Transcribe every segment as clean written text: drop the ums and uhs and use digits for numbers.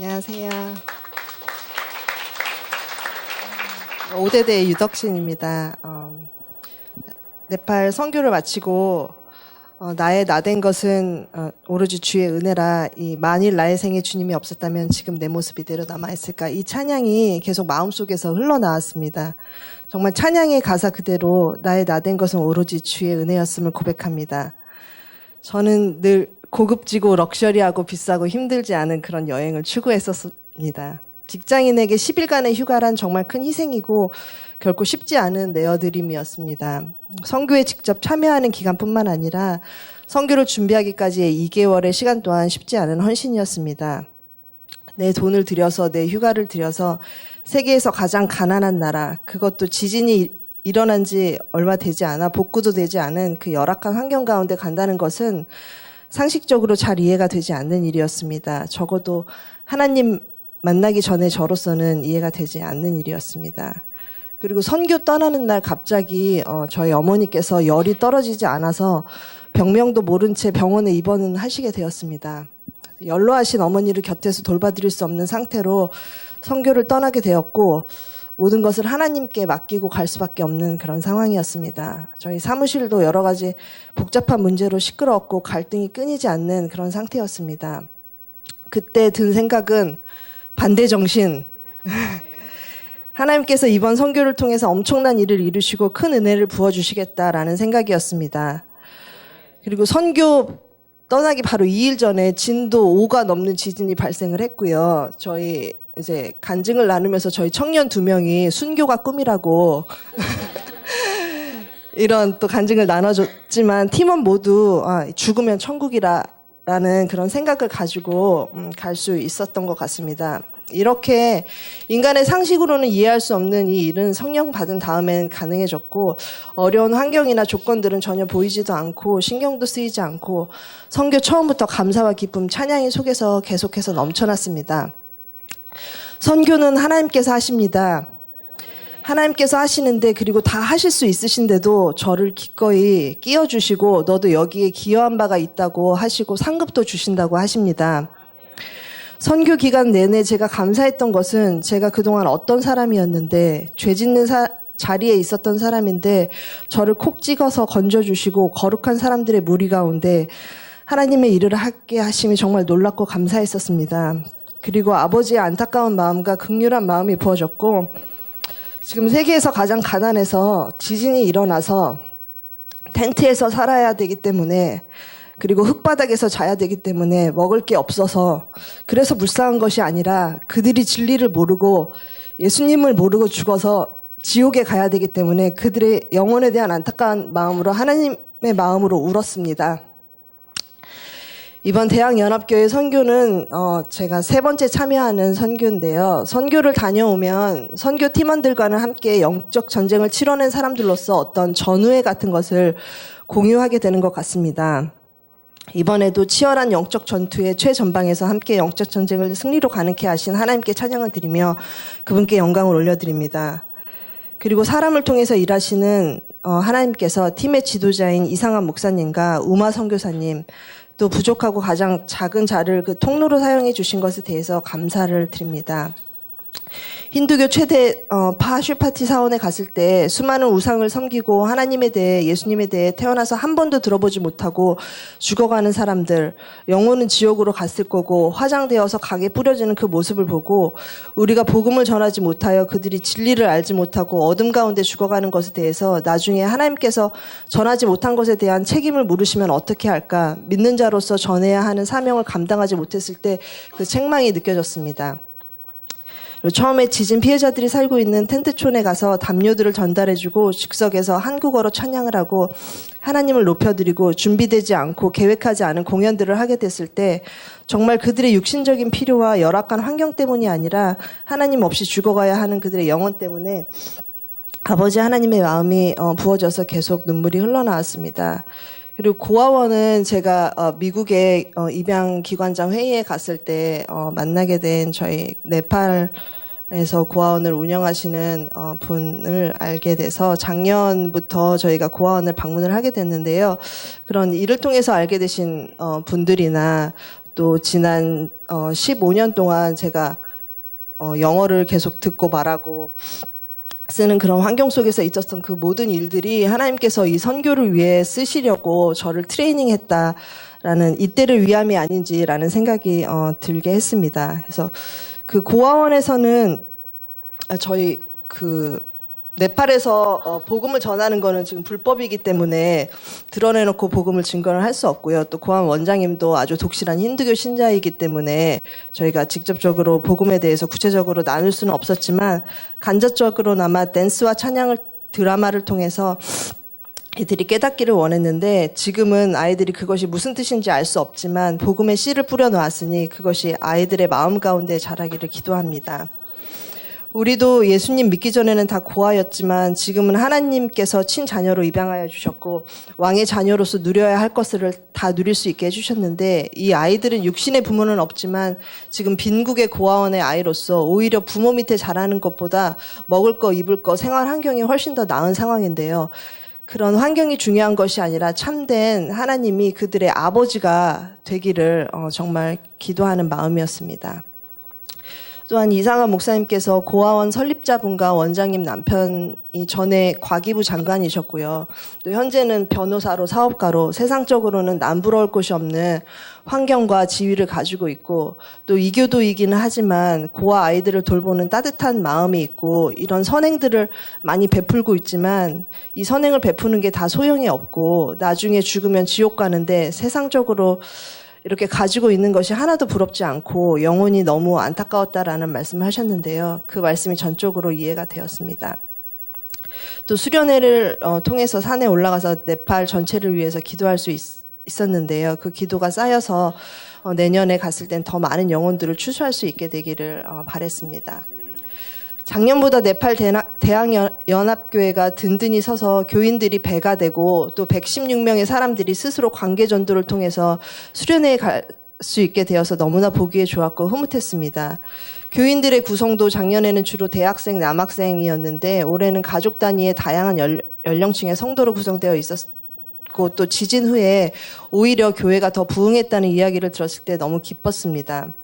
안녕하세요. 오대대 유덕신입니다. 네팔 선교를 마치고 나의 나된 것은 오로지 주의 은혜라, 이 만일 나의 생에 주님이 없었다면 지금 내 모습 이대로 남아있을까, 이 찬양이 계속 마음속에서 흘러나왔습니다. 정말 찬양의 가사 그대로 나의 나된 것은 오로지 주의 은혜였음을 고백합니다. 저는 늘 고급지고 럭셔리하고 비싸고 힘들지 않은 그런 여행을 추구했었습니다. 직장인에게 10일간의 휴가란 정말 큰 희생이고 결코 쉽지 않은 내어드림이었습니다. 선교에 직접 참여하는 기간뿐만 아니라 선교를 준비하기까지의 2개월의 시간 또한 쉽지 않은 헌신이었습니다. 내 돈을 들여서, 내 휴가를 들여서 세계에서 가장 가난한 나라, 그것도 지진이 일어난 지 얼마 되지 않아 복구도 되지 않은 그 열악한 환경 가운데 간다는 것은 상식적으로 잘 이해가 되지 않는 일이었습니다. 적어도 하나님 만나기 전에 저로서는 이해가 되지 않는 일이었습니다. 그리고 선교 떠나는 날 갑자기 저희 어머니께서 열이 떨어지지 않아서 병명도 모른 채 병원에 입원은 하시게 되었습니다. 연로하신 어머니를 곁에서 돌봐드릴 수 없는 상태로 선교를 떠나게 되었고, 모든 것을 하나님께 맡기고 갈 수밖에 없는 그런 상황이었습니다. 저희 사무실도 여러 가지 복잡한 문제로 시끄러웠고 갈등이 끊이지 않는 그런 상태였습니다. 그때 든 생각은 반대정신. 하나님께서 이번 선교를 통해서 엄청난 일을 이루시고 큰 은혜를 부어주시겠다라는 생각이었습니다. 그리고 선교 떠나기 바로 2일 전에 진도 5가 넘는 지진이 발생을 했고요. 저희 이제 간증을 나누면서 저희 청년 2명이 순교가 꿈이라고 이런 또 간증을 나눠줬지만, 팀원 모두 죽으면 천국이라는 그런 생각을 가지고 갈 수 있었던 것 같습니다. 이렇게 인간의 상식으로는 이해할 수 없는 이 일은 성령 받은 다음엔 가능해졌고, 어려운 환경이나 조건들은 전혀 보이지도 않고 신경도 쓰이지 않고 선교 처음부터 감사와 기쁨, 찬양이 속에서 계속해서 넘쳐났습니다. 선교는 하나님께서 하십니다. 하나님께서 하시는데, 그리고 다 하실 수 있으신데도 저를 기꺼이 끼워주시고 너도 여기에 기여한 바가 있다고 하시고 상급도 주신다고 하십니다. 선교 기간 내내 제가 감사했던 것은, 제가 그동안 어떤 사람이었는데, 죄 짓는 자리에 있었던 사람인데 저를 콕 찍어서 건져주시고 거룩한 사람들의 무리 가운데 하나님의 일을 하게 하심이 정말 놀랍고 감사했었습니다. 그리고 아버지의 안타까운 마음과 긍휼한 마음이 부어졌고, 지금 세계에서 가장 가난해서 지진이 일어나서 텐트에서 살아야 되기 때문에, 그리고 흙바닥에서 자야 되기 때문에 먹을 게 없어서, 그래서 불쌍한 것이 아니라 그들이 진리를 모르고 예수님을 모르고 죽어서 지옥에 가야 되기 때문에 그들의 영혼에 대한 안타까운 마음으로 하나님의 마음으로 울었습니다. 이번 대학연합교회 선교는 제가 3번째 참여하는 선교인데요. 선교를 다녀오면 선교 팀원들과는 함께 영적 전쟁을 치러낸 사람들로서 어떤 전우회 같은 것을 공유하게 되는 것 같습니다. 이번에도 치열한 영적 전투의 최전방에서 함께 영적 전쟁을 승리로 가능케 하신 하나님께 찬양을 드리며 그분께 영광을 올려드립니다. 그리고 사람을 통해서 일하시는 하나님께서 팀의 지도자인 이상한 목사님과 우마 선교사님, 또 부족하고 가장 작은 자를 그 통로로 사용해 주신 것에 대해서 감사를 드립니다. 힌두교 최대 파슈파티 사원에 갔을 때 수많은 우상을 섬기고 하나님에 대해, 예수님에 대해 태어나서 한 번도 들어보지 못하고 죽어가는 사람들, 영혼은 지옥으로 갔을 거고 화장되어서 각에 뿌려지는 그 모습을 보고, 우리가 복음을 전하지 못하여 그들이 진리를 알지 못하고 어둠 가운데 죽어가는 것에 대해서 나중에 하나님께서 전하지 못한 것에 대한 책임을 물으시면 어떻게 할까, 믿는 자로서 전해야 하는 사명을 감당하지 못했을 때 그 책망이 느껴졌습니다. 처음에 지진 피해자들이 살고 있는 텐트촌에 가서 담요들을 전달해주고 즉석에서 한국어로 찬양을 하고 하나님을 높여드리고 준비되지 않고 계획하지 않은 공연들을 하게 됐을 때, 정말 그들의 육신적인 필요와 열악한 환경 때문이 아니라 하나님 없이 죽어가야 하는 그들의 영혼 때문에 아버지 하나님의 마음이 부어져서 계속 눈물이 흘러나왔습니다. 그리고 고아원은 제가 미국의 입양기관장 회의에 갔을 때 만나게 된 저희 네팔에서 고아원을 운영하시는 분을 알게 돼서 작년부터 저희가 고아원을 방문을 하게 됐는데요. 그런 일을 통해서 알게 되신 분들이나 또 지난 15년 동안 제가 영어를 계속 듣고 말하고 쓰는 그런 환경 속에서 있었던 그 모든 일들이 하나님께서 이 선교를 위해 쓰시려고 저를 트레이닝했다라는 이때를 위함이 아닌지라는 생각이 들게 했습니다. 그래서 그 고아원에서는 저희 그 네팔에서 복음을 전하는 거는 지금 불법이기 때문에 드러내놓고 복음을 증거를 할 수 없고요. 또 고아원 원장님도 아주 독실한 힌두교 신자이기 때문에 저희가 직접적으로 복음에 대해서 구체적으로 나눌 수는 없었지만 간접적으로나마 댄스와 찬양을 드라마를 통해서 애들이 깨닫기를 원했는데 지금은 아이들이 그것이 무슨 뜻인지 알 수 없지만 복음의 씨를 뿌려놓았으니 그것이 아이들의 마음 가운데 자라기를 기도합니다. 우리도 예수님 믿기 전에는 다 고아였지만 지금은 하나님께서 친자녀로 입양하여 주셨고 왕의 자녀로서 누려야 할 것을 다 누릴 수 있게 해주셨는데 이 아이들은 육신의 부모는 없지만 지금 빈국의 고아원의 아이로서 오히려 부모 밑에 자라는 것보다 먹을 거 입을 거 생활 환경이 훨씬 더 나은 상황인데요. 그런 환경이 중요한 것이 아니라 참된 하나님이 그들의 아버지가 되기를 정말 기도하는 마음이었습니다. 또한 이상한 목사님께서 고아원 설립자분과 원장님 남편이 전에 과기부 장관이셨고요. 또 현재는 변호사로 사업가로 세상적으로는 남부러울 곳이 없는 환경과 지위를 가지고 있고 또 이교도이기는 하지만 고아 아이들을 돌보는 따뜻한 마음이 있고 이런 선행들을 많이 베풀고 있지만 이 선행을 베푸는 게 다 소용이 없고 나중에 죽으면 지옥 가는데 세상적으로 이렇게 가지고 있는 것이 하나도 부럽지 않고 영혼이 너무 안타까웠다라는 말씀을 하셨는데요. 그 말씀이 전적으로 이해가 되었습니다. 또 수련회를 통해서 산에 올라가서 네팔 전체를 위해서 기도할 수 있었는데요. 그 기도가 쌓여서 내년에 갔을 땐 더 많은 영혼들을 추수할 수 있게 되기를 바랬습니다. 작년보다 네팔 대학연합교회가 든든히 서서 교인들이 배가 되고 또 116명의 사람들이 스스로 관계 전도를 통해서 수련회에 갈 수 있게 되어서 너무나 보기에 좋았고 흐뭇했습니다. 교인들의 구성도 작년에는 주로 대학생, 남학생이었는데 올해는 가족 단위의 다양한 연령층의 성도로 구성되어 있었고 또 지진 후에 오히려 교회가 더 부흥했다는 이야기를 들었을 때 너무 기뻤습니다.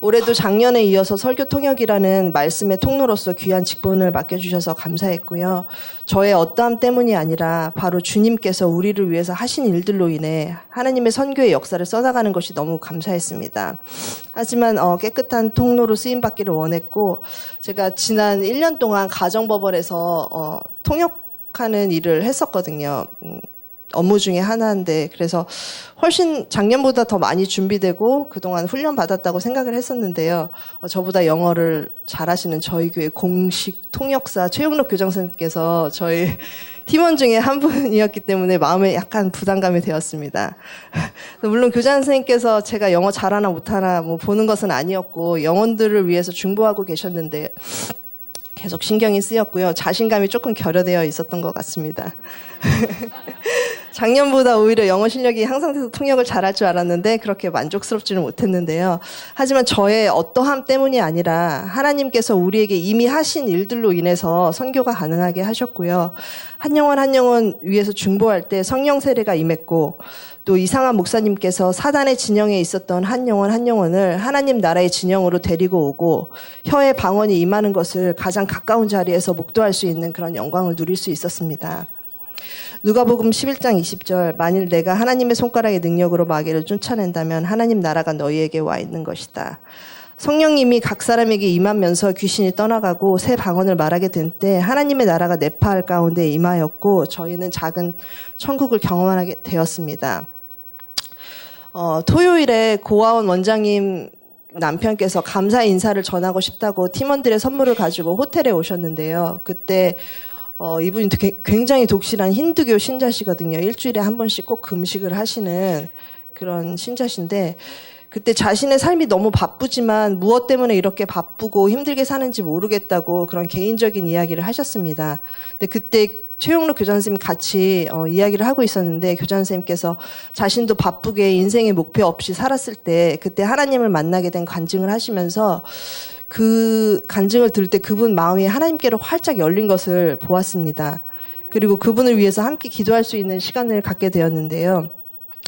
올해도 작년에 이어서 설교 통역이라는 말씀의 통로로서 귀한 직분을 맡겨주셔서 감사했고요. 저의 어떠함 때문이 아니라 바로 주님께서 우리를 위해서 하신 일들로 인해 하나님의 선교의 역사를 써나가는 것이 너무 감사했습니다. 하지만 깨끗한 통로로 쓰임받기를 원했고 제가 지난 1년 동안 가정법원에서 통역하는 일을 했었거든요. 업무 중에 하나인데 그래서 훨씬 작년보다 더 많이 준비되고 그동안 훈련 받았다고 생각을 했었는데요. 저보다 영어를 잘하시는 저희 교회 공식 통역사 최용록 교장선생님께서 저희 팀원 중에 한 분이었기 때문에 마음에 약간 부담감이 되었습니다. 물론 교장 선생님께서 제가 영어 잘하나 못하나 뭐 보는 것은 아니었고 영혼들을 위해서 중보하고 계셨는데 계속 신경이 쓰였고요. 자신감이 조금 결여되어 있었던 것 같습니다. 작년보다 오히려 영어 실력이 향상돼서 통역을 잘할 줄 알았는데 그렇게 만족스럽지는 못했는데요. 하지만 저의 어떠함 때문이 아니라 하나님께서 우리에게 이미 하신 일들로 인해서 선교가 가능하게 하셨고요. 한 영혼 위해서 중보할 때 성령 세례가 임했고 또 이상한 목사님께서 사단의 진영에 있었던 한 영혼을 하나님 나라의 진영으로 데리고 오고 혀의 방언이 임하는 것을 가장 가까운 자리에서 목도할 수 있는 그런 영광을 누릴 수 있었습니다. 누가복음 11장 20절 만일 내가 하나님의 손가락의 능력으로 마귀를 쫓아낸다면 하나님 나라가 너희에게 와 있는 것이다. 성령님이 각 사람에게 임하면서 귀신이 떠나가고 새 방언을 말하게 된 때 하나님의 나라가 네팔 가운데 임하였고 저희는 작은 천국을 경험하게 되었습니다. 토요일에 고아원 원장님 남편께서 감사 인사를 전하고 싶다고 팀원들의 선물을 가지고 호텔에 오셨는데요. 그때 이분이 굉장히 독실한 힌두교 신자시거든요. 일주일에 한 번씩 꼭 금식을 하시는 그런 신자신데 그때 자신의 삶이 너무 바쁘지만 무엇 때문에 이렇게 바쁘고 힘들게 사는지 모르겠다고 그런 개인적인 이야기를 하셨습니다. 근데 그때 최용록 교장 선생님 같이 이야기를 하고 있었는데 교장 선생님께서 자신도 바쁘게 인생의 목표 없이 살았을 때 그때 하나님을 만나게 된 간증을 하시면서 그 간증을 들을 때 그분 마음이 하나님께로 활짝 열린 것을 보았습니다. 그리고 그분을 위해서 함께 기도할 수 있는 시간을 갖게 되었는데요.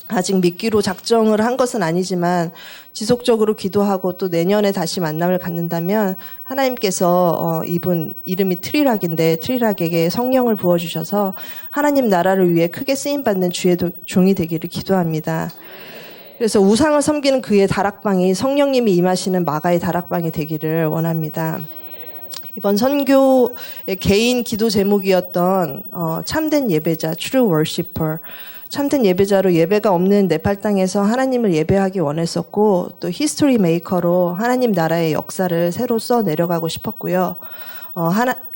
아직 믿기로 작정을 한 것은 아니지만 지속적으로 기도하고 또 내년에 다시 만남을 갖는다면 하나님께서 이분 이름이 트리락인데 트리락에게 성령을 부어주셔서 하나님 나라를 위해 크게 쓰임받는 주의 종이 되기를 기도합니다. 그래서 우상을 섬기는 그의 다락방이 성령님이 임하시는 마가의 다락방이 되기를 원합니다. 이번 선교의 개인 기도 제목이었던 참된 예배자, True Worshipper, 참된 예배자로 예배가 없는 네팔 땅에서 하나님을 예배하기 원했었고 또 히스토리 메이커로 하나님 나라의 역사를 새로 써 내려가고 싶었고요.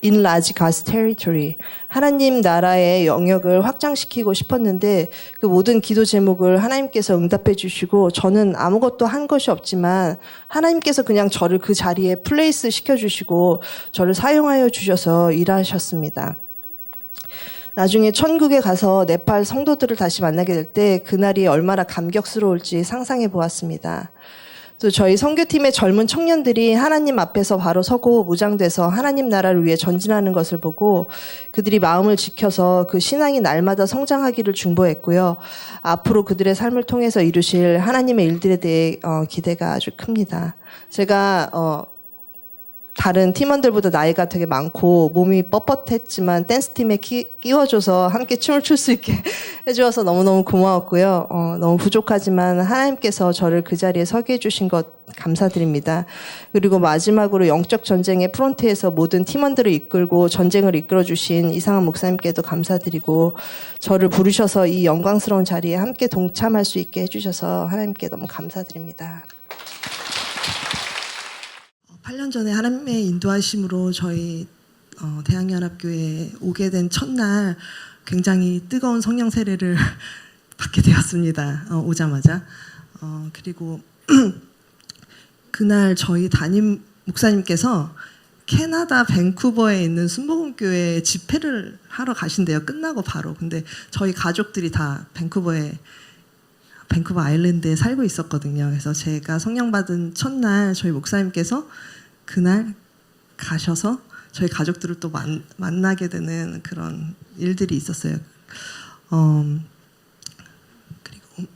Enlarge God's territory, 하나님 나라의 영역을 확장시키고 싶었는데 그 모든 기도 제목을 하나님께서 응답해 주시고 저는 아무것도 한 것이 없지만 하나님께서 그냥 저를 그 자리에 플레이스 시켜주시고 저를 사용하여 주셔서 일하셨습니다. 나중에 천국에 가서 네팔 성도들을 다시 만나게 될 때 그날이 얼마나 감격스러울지 상상해 보았습니다. 또 저희 선교팀의 젊은 청년들이 하나님 앞에서 바로 서고 무장돼서 하나님 나라를 위해 전진하는 것을 보고 그들이 마음을 지켜서 그 신앙이 날마다 성장하기를 중보했고요. 앞으로 그들의 삶을 통해서 이루실 하나님의 일들에 대해 기대가 아주 큽니다. 제가 다른 팀원들보다 나이가 되게 많고 몸이 뻣뻣했지만 댄스팀에 끼워줘서 함께 춤을 출 수 있게 해주어서 너무너무 고마웠고요. 너무 부족하지만 하나님께서 저를 그 자리에 서게 해주신 것 감사드립니다. 그리고 마지막으로 영적 전쟁의 프론트에서 모든 팀원들을 이끌고 전쟁을 이끌어주신 이상한 목사님께도 감사드리고 저를 부르셔서 이 영광스러운 자리에 함께 동참할 수 있게 해주셔서 하나님께 너무 감사드립니다. 8년 전에 하나님의 인도하심으로 저희 대학연합교회에 오게 된 첫날 굉장히 뜨거운 성령 세례를 받게 되었습니다. 오자마자. 그리고 그날 저희 담임 목사님께서 캐나다 밴쿠버에 있는 순복음교회에 집회를 하러 가신대요. 끝나고 바로. 근데 저희 가족들이 다 밴쿠버 아일랜드에 살고 있었거든요. 그래서 제가 성령 받은 첫날 저희 목사님께서 그날 가셔서 저희 가족들을 또 만나게 되는 그런 일들이 있었어요. 그리고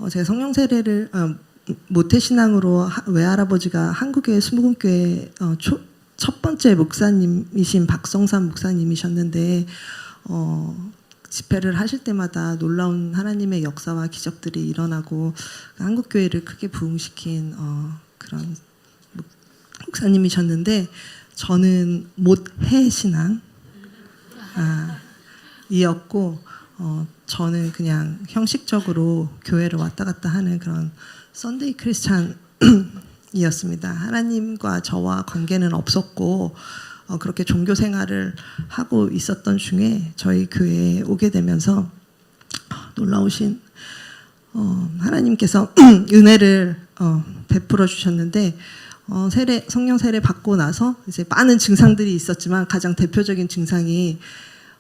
제가 성령 세례를 모태신앙으로 외할아버지가 한국의 순복음교회 첫 번째 목사님이신 박성삼 목사님이셨는데 집회를 하실 때마다 놀라운 하나님의 역사와 기적들이 일어나고 한국교회를 크게 부흥시킨 그런 목사님이셨는데 저는 못해 신앙 이었고 저는 그냥 형식적으로 교회를 왔다 갔다 하는 그런 썬데이 크리스찬이었습니다. 하나님과 저와 관계는 없었고 그렇게 종교 생활을 하고 있었던 중에 저희 교회에 오게 되면서 놀라우신 하나님께서 은혜를 베풀어 주셨는데 성령 세례 받고 나서 이제 많은 증상들이 있었지만 가장 대표적인 증상이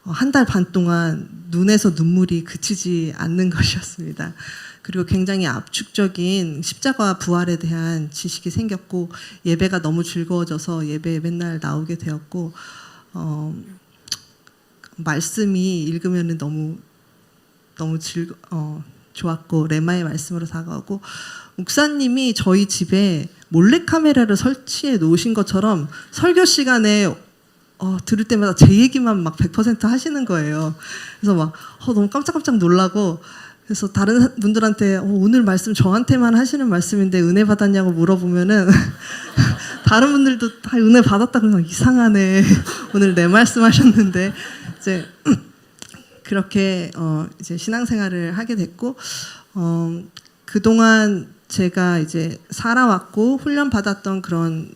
한 달 반 동안 눈에서 눈물이 그치지 않는 것이었습니다. 그리고 굉장히 압축적인 십자가와 부활에 대한 지식이 생겼고 예배가 너무 즐거워져서 예배에 맨날 나오게 되었고 말씀이 읽으면 너무 좋았고 레마의 말씀으로 다가오고 목사님이 저희 집에 몰래카메라를 설치해 놓으신 것처럼 설교 시간에 들을 때마다 제 얘기만 막 100% 하시는 거예요. 그래서 막 너무 깜짝깜짝 놀라고 그래서 다른 분들한테 오늘 말씀 저한테만 하시는 말씀인데 은혜 받았냐고 물어보면은 다른 분들도 다 은혜 받았다 그러면 이상하네. 오늘 내 말씀 하셨는데 이제 그렇게 이제 신앙생활을 하게 됐고 그동안 제가 이제 살아왔고 훈련 받았던 그런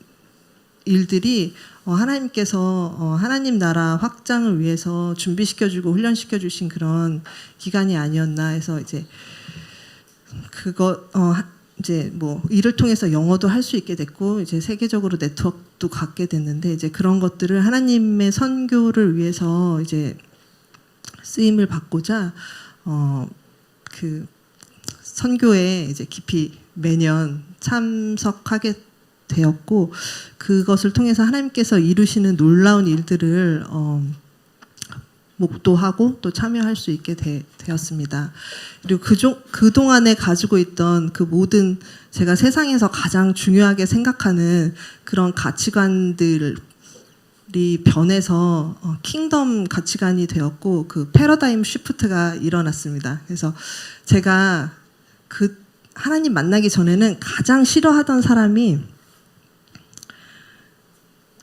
일들이 하나님께서 하나님 나라 확장을 위해서 준비시켜주고 훈련시켜주신 그런 기간이 아니었나 해서 이제 이제 뭐 이를 통해서 영어도 할 수 있게 됐고 이제 세계적으로 네트워크도 갖게 됐는데 이제 그런 것들을 하나님의 선교를 위해서 이제 쓰임을 받고자 그 선교에 이제 깊이 매년 참석하게 되었고 목도하고 또 참여할 수 있게 되었습니다. 그리고 그동안에 가지고 있던 그 모든 제가 세상에서 가장 중요하게 생각하는 그런 가치관들이 변해서 킹덤 가치관이 되었고 그 패러다임 시프트가 일어났습니다. 그래서 제가 그 하나님 만나기 전에는 가장 싫어하던 사람이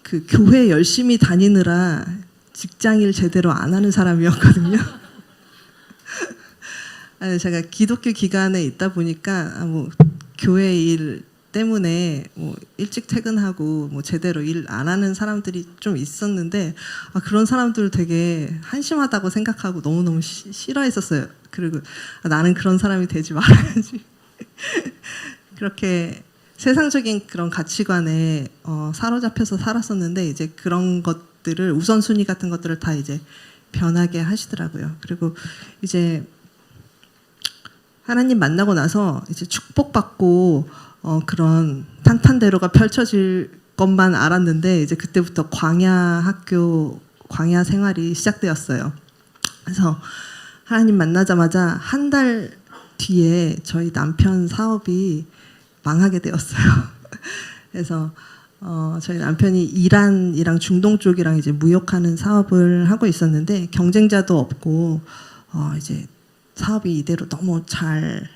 그 교회 열심히 다니느라 직장일 제대로 안 하는 사람이었거든요. 제가 기독교 기관에 있다 보니까 뭐 교회 일 때문에 뭐 일찍 퇴근하고 뭐 제대로 일 안 하는 사람들이 좀 있었는데 그런 사람들 되게 한심하다고 생각하고 너무너무 싫어했었어요. 그리고 나는 그런 사람이 되지 말아야지. 그렇게 세상적인 그런 가치관에 사로잡혀서 살았었는데 이제 그런 것들을 우선순위 같은 것들을 다 이제 변하게 하시더라고요. 그리고 이제 하나님 만나고 나서 이제 축복받고 그런 탄탄대로가 펼쳐질 것만 알았는데 이제 그때부터 광야 생활이 시작되었어요. 그래서 하나님 만나자마자 한 달 뒤에 저희 남편 사업이 망하게 되었어요. 그래서 저희 남편이 이란이랑 중동 쪽이랑 이제 무역하는 사업을 하고 있었는데 경쟁자도 없고 이제 사업이 이대로 너무 잘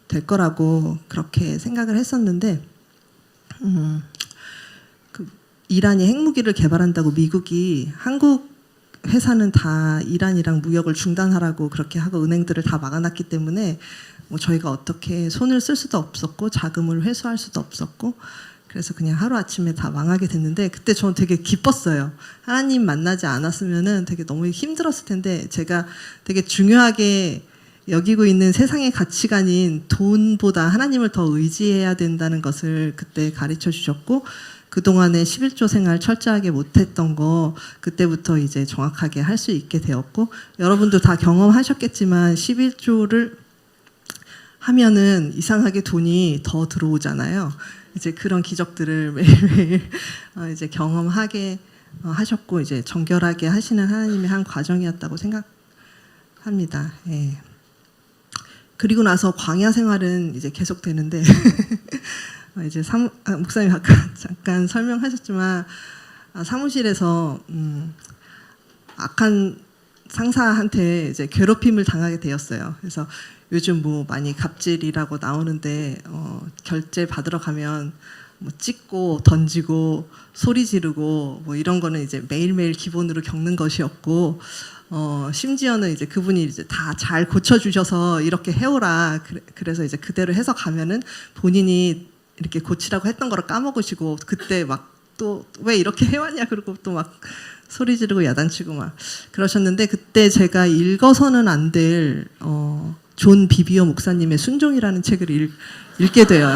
될 거라고 그렇게 생각을 했었는데 그 이란이 핵무기를 개발한다고 미국이 한국 회사는 다 이란이랑 무역을 중단하라고 그렇게 하고 은행들을 다 막아놨기 때문에 뭐 저희가 어떻게 손을 쓸 수도 없었고 자금을 회수할 수도 없었고 그래서 그냥 하루아침에 다 망하게 됐는데 그때 저는 되게 기뻤어요. 하나님 만나지 않았으면은 되게 너무 힘들었을 텐데 제가 되게 중요하게 여기고 있는 세상의 가치관인 돈보다 하나님을 더 의지해야 된다는 것을 그때 가르쳐 주셨고 그동안에 11조 생활 철저하게 못했던 거 그때부터 이제 정확하게 할 수 있게 되었고 여러분도 다 경험하셨겠지만 11조를 하면은 이상하게 돈이 더 들어오잖아요. 이제 그런 기적들을 매일매일 이제 경험하게 하셨고 이제 정결하게 하시는 하나님의 한 과정이었다고 생각합니다. 예. 그리고 나서 광야 생활은 이제 계속되는데 이제 목사님 아까 잠깐 설명하셨지만 사무실에서 악한 상사한테 이제 괴롭힘을 당하게 되었어요. 그래서 요즘 뭐 많이 갑질이라고 나오는데 결제 받으러 가면 뭐 찍고 던지고 소리 지르고 뭐 이런 거는 이제 매일매일 기본으로 겪는 것이었고 심지어는 이제 그분이 이제 다 잘 고쳐주셔서 이렇게 해오라 그래서 이제 그대로 해서 가면은 본인이 이렇게 고치라고 했던 거를 까먹으시고 그때 막 또 왜 이렇게 해왔냐 그러고 또 막 소리 지르고 야단치고 막 그러셨는데 그때 제가 읽어서는 안 될 존 비비오 목사님의 순종이라는 책을 읽게 돼요.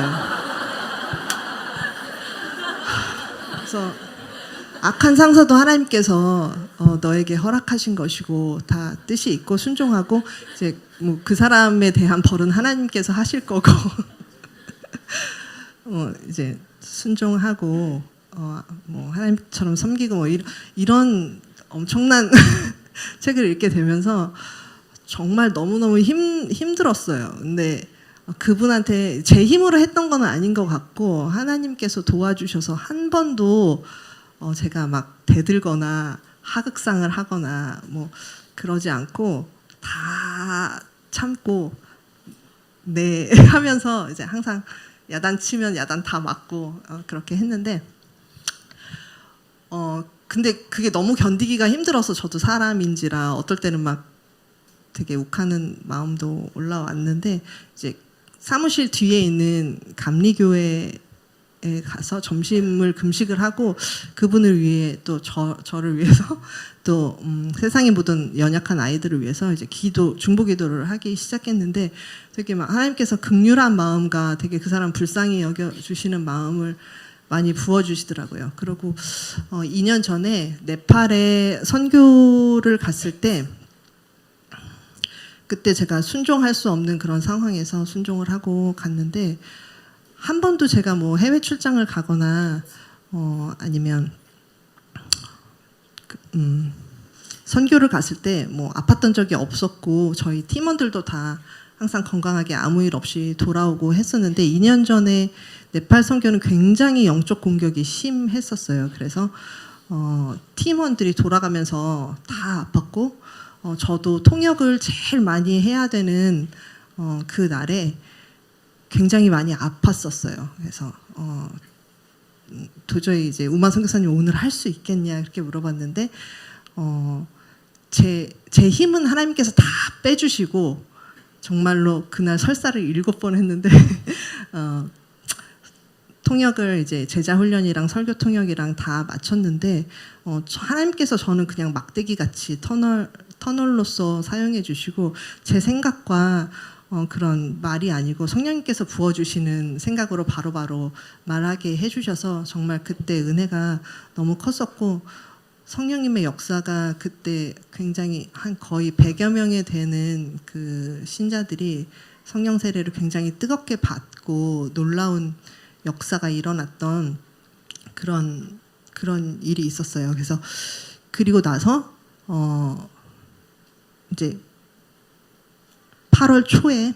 그래서 악한 상사도 하나님께서 너에게 허락하신 것이고 다 뜻이 있고 순종하고 이제 뭐 그 사람에 대한 벌은 하나님께서 하실 거고 이제 순종하고 뭐 하나님처럼 섬기고 뭐 이런 엄청난 책을 읽게 되면서 정말 너무너무 힘들었어요. 근데 그분한테 제 힘으로 했던 건 아닌 것 같고 하나님께서 도와주셔서 한 번도 제가 막 대들거나 하극상을 하거나 뭐 그러지 않고 다 참고 네 하면서 이제 항상 야단 치면 야단 다 맞고 그렇게 했는데 근데 그게 너무 견디기가 힘들어서 저도 사람인지라 어떨 때는 막 되게 욱하는 마음도 올라왔는데 이제 사무실 뒤에 있는 감리교회에 가서 점심을 금식을 하고 그분을 위해 또 저를 위해서 또 세상의 모든 연약한 아이들을 위해서 이제 중보 기도를 하기 시작했는데 되게 막 하나님께서 긍휼한 마음과 되게 그 사람 불쌍히 여겨 주시는 마음을 많이 부어주시더라고요. 그리고 2년 전에 네팔에 선교를 갔을 때 그때 제가 순종할 수 없는 그런 상황에서 순종을 하고 갔는데 한 번도 제가 뭐 해외 출장을 가거나 아니면 선교를 갔을 때 뭐 아팠던 적이 없었고 저희 팀원들도 다 항상 건강하게 아무 일 없이 돌아오고 했었는데 2년 전에 네팔 선교는 굉장히 영적 공격이 심했었어요. 그래서 팀원들이 돌아가면서 다 아팠고 저도 통역을 제일 많이 해야 되는 그 날에 굉장히 많이 아팠었어요. 그래서 도저히 이제 우마 선교사님 오늘 할 수 있겠냐 이렇게 물어봤는데 제 힘은 하나님께서 다 빼주시고 정말로 그날 설사를 7번 했는데 통역을 이제 제자 훈련이랑 설교 통역이랑 다 마쳤는데 하나님께서 저는 그냥 막대기 같이 터널로서 사용해 주시고 제 생각과 그런 말이 아니고 성령님께서 부어주시는 생각으로 바로바로 말하게 해주셔서 정말 그때 은혜가 너무 컸었고 성령님의 역사가 그때 굉장히 한 거의 100여 명에 되는 그 신자들이 성령 세례를 굉장히 뜨겁게 받고 놀라운 역사가 일어났던 그런 일이 있었어요. 그래서 그리고 나서 이제 8월 초에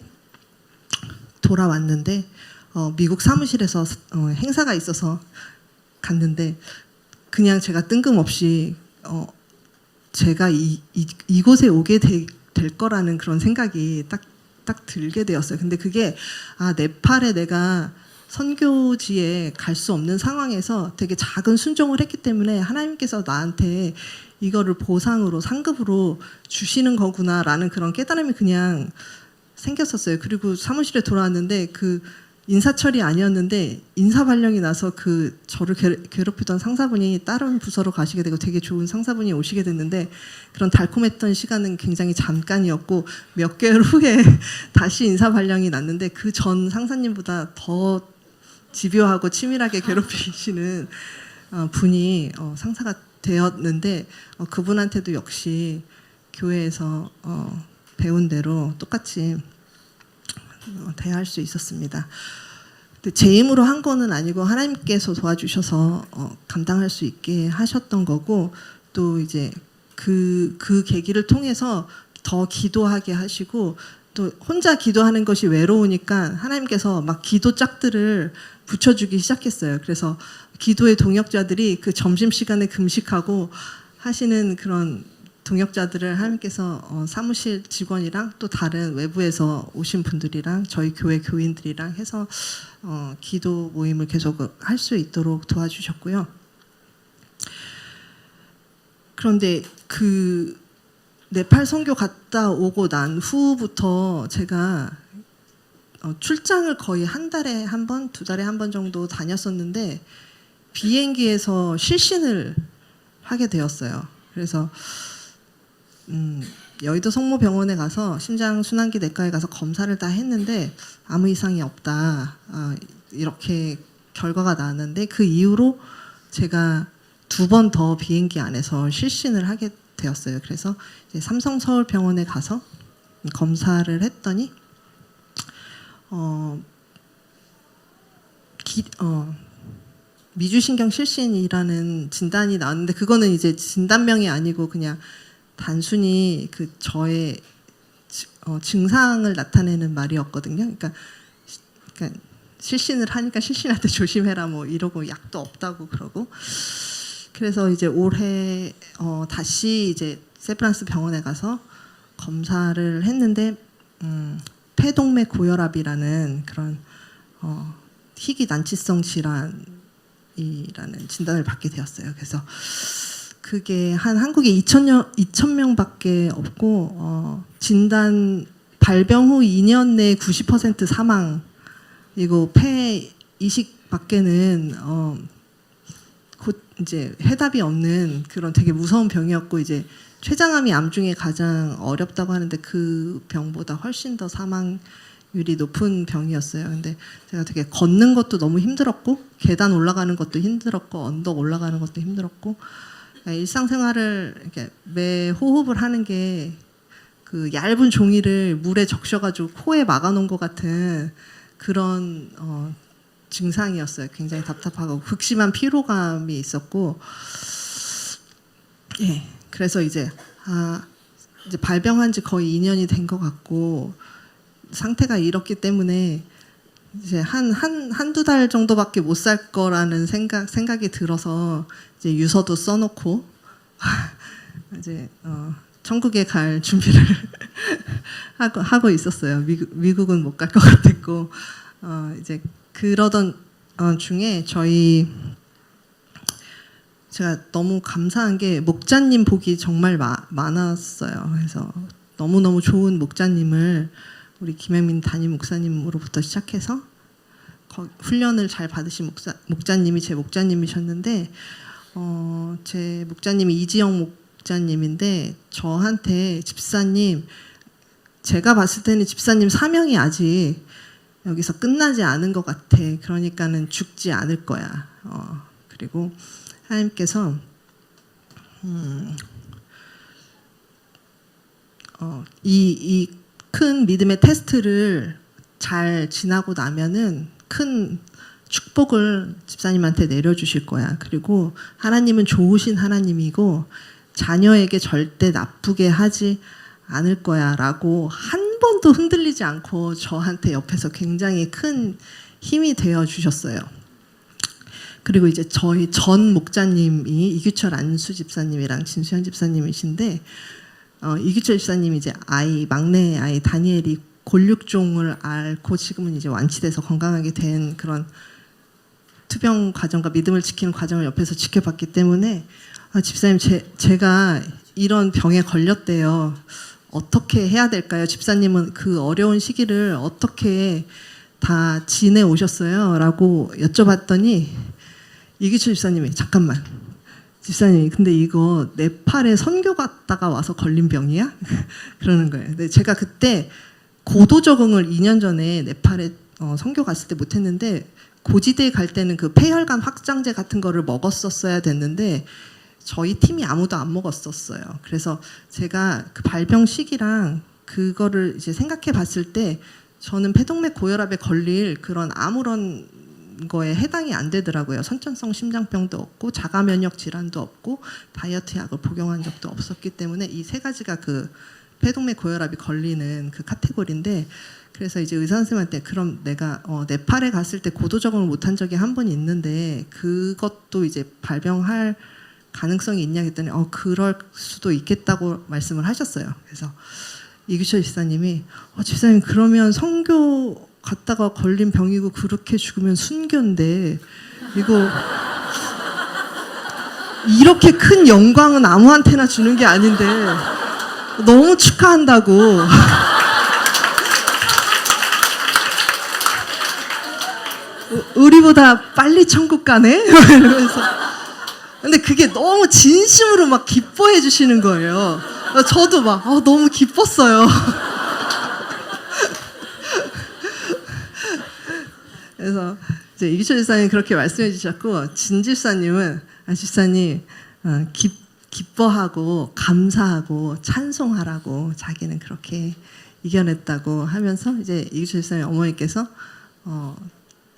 돌아왔는데 미국 사무실에서 행사가 있어서 갔는데 그냥 제가 뜬금없이 제가 이곳에 오게 될 거라는 그런 생각이 딱 들게 되었어요. 근데 그게 네팔에 내가 선교지에 갈 수 없는 상황에서 되게 작은 순종을 했기 때문에 하나님께서 나한테 이거를 보상으로 상급으로 주시는 거구나라는 그런 깨달음이 그냥 생겼었어요. 그리고 사무실에 돌아왔는데 그 인사철이 아니었는데 인사 발령이 나서 그 저를 괴롭히던 상사분이 다른 부서로 가시게 되고 되게 좋은 상사분이 오시게 됐는데 그런 달콤했던 시간은 굉장히 잠깐이었고 몇 개월 후에 다시 인사 발령이 났는데 그 전 상사님보다 더 집요하고 치밀하게 괴롭히시는 분이 상사가 되었는데 그분한테도 역시 교회에서 배운 대로 똑같이 대할 수 있었습니다. 제 힘으로 한 거는 아니고 하나님께서 도와주셔서 감당할 수 있게 하셨던 거고 또 이제 그 계기를 통해서 더 기도하게 하시고 또 혼자 기도하는 것이 외로우니까 하나님께서 막 기도 짝들을 붙여주기 시작했어요. 그래서 기도의 동역자들이 그 점심시간에 금식하고 하시는 그런 동역자들을 하나님께서 사무실 직원이랑 또 다른 외부에서 오신 분들이랑 저희 교회 교인들이랑 해서 기도 모임을 계속 할 수 있도록 도와주셨고요. 그런데 그 네팔 선교 갔다 오고 난 후부터 제가 출장을 거의 한 달에 한 번, 2달에 한 번 정도 다녔었는데 비행기에서 실신을 하게 되었어요. 그래서 여의도 성모병원에 가서 심장순환기 내과에 가서 검사를 다 했는데 아무 이상이 없다. 이렇게 결과가 나왔는데 그 이후로 제가 2번 더 비행기 안에서 실신을 하게 되었어요. 그래서 이제 삼성서울병원에 가서 검사를 했더니 미주신경 실신이라는 진단이 나왔는데 그거는 이제 진단명이 아니고 그냥 단순히 그 저의 증상을 나타내는 말이었거든요. 그러니까 실신을 하니까 실신할 때 조심해라 뭐 이러고 약도 없다고 그러고 그래서 이제 올해 다시 이제 세브란스 병원에 가서 검사를 했는데 폐동맥 고혈압이라는 그런 희귀 난치성 질환이라는 진단을 받게 되었어요. 그래서 그게 한국에 2,000명밖에 없고 진단 발병 후 2년 내에 90% 사망 그리고 폐 이식밖에는 곧 이제 해답이 없는 그런 되게 무서운 병이었고 이제 췌장암이 암 중에 가장 어렵다고 하는데 그 병보다 훨씬 더 사망률이 높은 병이었어요. 근데 제가 되게 걷는 것도 너무 힘들었고 계단 올라가는 것도 힘들었고 언덕 올라가는 것도 힘들었고 일상생활을 이렇게 매 호흡을 하는 게 그 얇은 종이를 물에 적셔가지고 코에 막아놓은 것 같은 그런 증상이었어요. 굉장히 답답하고 극심한 피로감이 있었고, 예, 그래서 이제 이제 발병한 지 거의 2년이 된 것 같고 상태가 이렇기 때문에 이제 한두 달 정도밖에 못 살 거라는 생각이 들어서 이제 유서도 써놓고 이제 천국에 갈 준비를 하고 있었어요. 미국은 못 갈 것 같았고 이제 그러던 중에 제가 너무 감사한 게 목자님 복이 정말 많았어요. 그래서 너무너무 좋은 목자님을 우리 김혜민 담임 목사님으로부터 시작해서 훈련을 잘 받으신 목자님이 제 목자님이셨는데 제 목자님이 이지영 목자님인데 저한테 집사님, 제가 봤을 때는 집사님 사명이 아직 여기서 끝나지 않은 것 같아. 그러니까는 죽지 않을 거야. 그리고 하나님께서 이 큰 믿음의 테스트를 잘 지나고 나면은 큰 축복을 집사님한테 내려주실 거야. 그리고 하나님은 좋으신 하나님이고 자녀에게 절대 나쁘게 하지 않을 거야 라고 한 번도 흔들리지 않고 저한테 옆에서 굉장히 큰 힘이 되어 주셨어요. 그리고 이제 저희 전 목자님이 이규철 안수 집사님이랑 진수현 집사님이신데 이규철 집사님이 이제 막내 아이 다니엘이 골육종을 앓고 지금은 이제 완치돼서 건강하게 된 그런 투병 과정과 믿음을 지키는 과정을 옆에서 지켜봤기 때문에 집사님 제가 이런 병에 걸렸대요. 어떻게 해야 될까요? 집사님은 그 어려운 시기를 어떻게 다 지내오셨어요? 라고 여쭤봤더니 이기철 집사님이 잠깐만 집사님이 근데 이거 네팔에 선교 갔다가 와서 걸린 병이야? 그러는 거예요. 근데 제가 그때 고도 적응을 2년 전에 네팔에 선교 갔을 때 못했는데 고지대에 갈 때는 그 폐혈관 확장제 같은 거를 먹었었어야 됐는데 저희 팀이 아무도 안 먹었었어요. 그래서 제가 그 발병 시기랑 그거를 이제 생각해 봤을 때 저는 폐동맥 고혈압에 걸릴 그런 아무런 거에 해당이 안 되더라고요. 선천성 심장병도 없고 자가 면역 질환도 없고 다이어트 약을 복용한 적도 없었기 때문에 이 세 가지가 그 폐동맥 고혈압이 걸리는 그 카테고리인데 그래서 이제 의사 선생님한테 그럼 내가 네팔에 갔을 때 고도 적응을 못한 적이 한 번 있는데 그것도 이제 발병할 가능성이 있냐 했더니 그럴 수도 있겠다고 말씀을 하셨어요. 그래서 이규철 집사님이 집사님 그러면 선교 갔다가 걸린 병이고 그렇게 죽으면 순교인데 이거 이렇게 큰 영광은 아무한테나 주는 게 아닌데 너무 축하한다고 우리보다 빨리 천국 가네? 이러면서 근데 그게 너무 진심으로 막 기뻐해 주시는 거예요. 저도 막 너무 기뻤어요. 그래서 이제 이기철 집사님 그렇게 말씀해 주셨고 진 집사님은 집사님 기뻐하고 감사하고 찬송하라고 자기는 그렇게 이겨냈다고 하면서 이제 이기철 집사님 어머니께서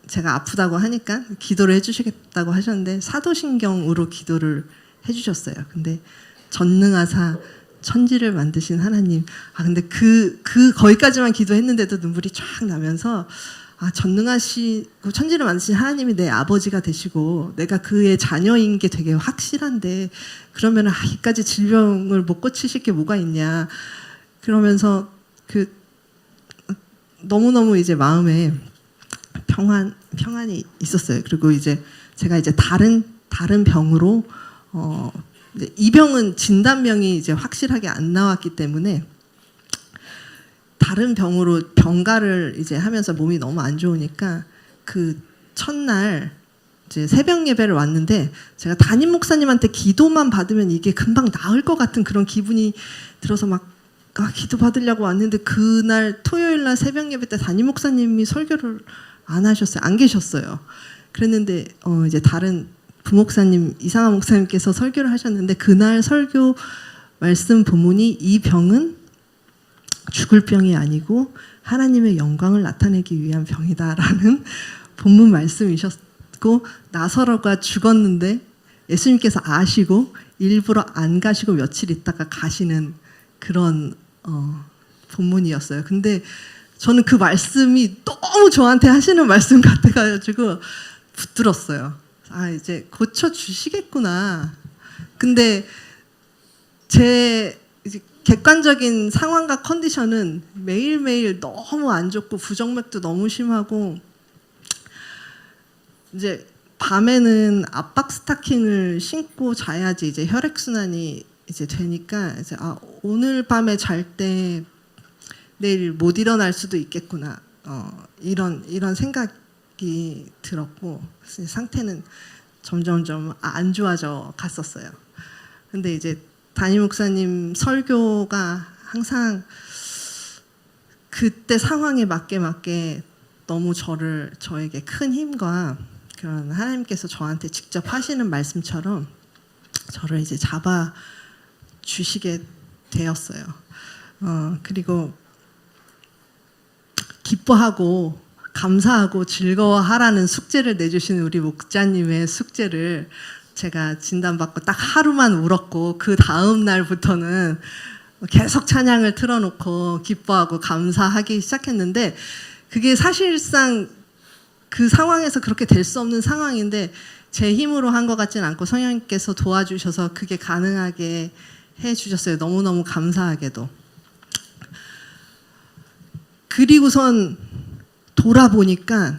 제가 아프다고 하니까 기도를 해주시겠다고 하셨는데 사도신경으로 기도를 해주셨어요. 근데 전능하사 천지를 만드신 하나님 근데 거기까지만 기도했는데도 눈물이 쫙 나면서 전능하시고 천지를 만드신 하나님이 내 아버지가 되시고 내가 그의 자녀인 게 되게 확실한데 그러면 이까지 질병을 못 고치실 게 뭐가 있냐 그러면서 너무너무 이제 마음에 평안이 있었어요. 그리고 이제 제가 이제 다른 병으로 이제 이 병은 진단명이 이제 확실하게 안 나왔기 때문에 다른 병으로 병가를 이제 하면서 몸이 너무 안 좋으니까 그 첫날 이제 새벽 예배를 왔는데 제가 담임 목사님한테 기도만 받으면 이게 금방 나을 것 같은 그런 기분이 들어서 막 기도 받으려고 왔는데 그날 토요일 날 새벽 예배 때 담임 목사님이 설교를 안 하셨어요. 안 계셨어요. 그랬는데 이제 다른 부목사님 이상한 목사님께서 설교를 하셨는데 그날 설교 말씀 본문이 이 병은 죽을 병이 아니고 하나님의 영광을 나타내기 위한 병이다라는 본문 말씀이셨고 나사로가 죽었는데 예수님께서 아시고 일부러 안 가시고 며칠 있다가 가시는 그런 본문이었어요. 근데 저는 그 말씀이 너무 저한테 하시는 말씀 같아가지고 붙들었어요. 아, 이제 고쳐주시겠구나. 근데 제 이제 객관적인 상황과 컨디션은 매일매일 너무 안 좋고 부정맥도 너무 심하고 이제 밤에는 압박 스타킹을 신고 자야지 이제 혈액순환이 이제 되니까 이제 오늘 밤에 잘 때 내일 못 일어날 수도 있겠구나. 이런 생각이 들었고 상태는 점점점 안 좋아져 갔었어요. 근데 이제 담임 목사님 설교가 항상 그때 상황에 맞게 너무 저에게 큰 힘과 그런 하나님께서 저한테 직접 하시는 말씀처럼 저를 이제 잡아 주시게 되었어요. 그리고 기뻐하고 감사하고 즐거워하라는 숙제를 내주신 우리 목자님의 숙제를 제가 진단받고 딱 하루만 울었고 그 다음 날부터는 계속 찬양을 틀어놓고 기뻐하고 감사하기 시작했는데 그게 사실상 그 상황에서 그렇게 될 수 없는 상황인데 제 힘으로 한 것 같지는 않고 성령님께서 도와주셔서 그게 가능하게 해주셨어요. 너무너무 감사하게도. 그리고선 돌아보니까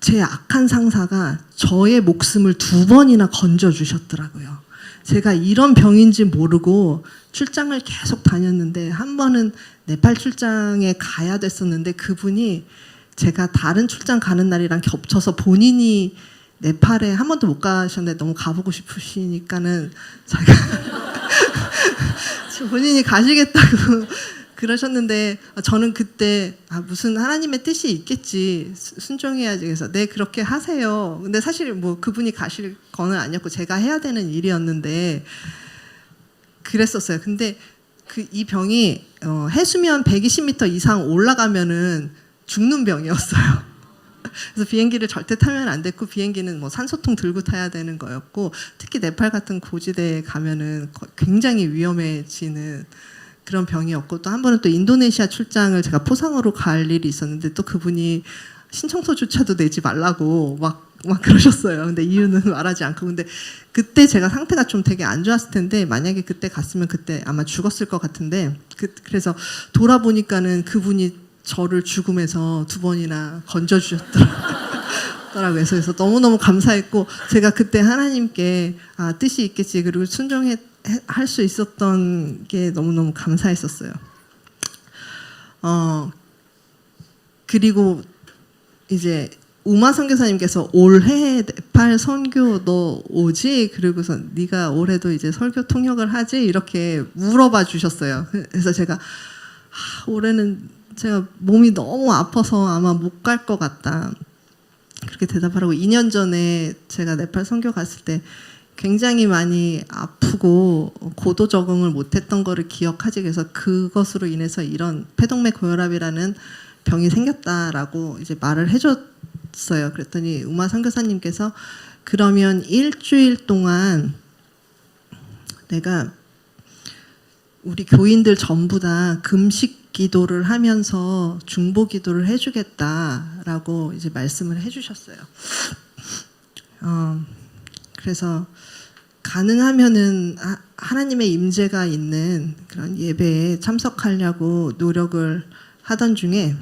제 악한 상사가 저의 목숨을 2번이나 건져주셨더라고요. 제가 이런 병인지 모르고 출장을 계속 다녔는데 한 번은 네팔 출장에 가야 됐었는데 그분이 제가 다른 출장 가는 날이랑 겹쳐서 본인이 네팔에 한 번도 못 가셨는데 너무 가보고 싶으시니까는 자기가 본인이 가시겠다고 그러셨는데 저는 그때 무슨 하나님의 뜻이 있겠지 순종해야지 그래서 네 그렇게 하세요. 근데 사실 뭐 그분이 가실 거는 아니었고 제가 해야 되는 일이었는데 그랬었어요. 근데 이 병이 해수면 120m 이상 올라가면은 죽는 병이었어요. 그래서 비행기를 절대 타면 안 됐고 비행기는 뭐 산소통 들고 타야 되는 거였고 특히 네팔 같은 고지대에 가면은 굉장히 위험해지는 그런 병이었고 또 한 번은 또 인도네시아 출장을 제가 포상으로 갈 일이 있었는데 또 그분이 신청서조차도 내지 말라고 막 그러셨어요. 근데 이유는 말하지 않고 근데 그때 제가 상태가 좀 되게 안 좋았을 텐데 만약에 그때 갔으면 그때 아마 죽었을 것 같은데 그래서 돌아보니까는 그분이 저를 죽음에서 2번이나 건져주셨더라고요. 그래서 너무너무 감사했고 제가 그때 하나님께 뜻이 있겠지 그리고 순종할 수 있었던 게 너무너무 감사했었어요. 그리고 이제 우마 선교사님께서 올해 네팔 선교 너 오지? 그리고서 네가 올해도 이제 설교 통역을 하지? 이렇게 물어봐 주셨어요. 그래서 제가 올해는 제가 몸이 너무 아파서 아마 못 갈 것 같다. 그렇게 대답하라고 2년 전에 제가 네팔 선교 갔을 때 굉장히 많이 아프고 고도 적응을 못했던 거를 기억하지 그래서 그것으로 인해서 이런 폐동맥 고혈압이라는 병이 생겼다라고 이제 말을 해줬어요. 그랬더니 우마 선교사님께서 그러면 일주일 동안 내가 우리 교인들 전부 다 금식 기도를 하면서 중보 기도를 해주겠다라고 이제 말씀을 해주셨어요. 그래서 가능하면은 하나님의 임재가 있는 그런 예배에 참석하려고 노력을 하던 중에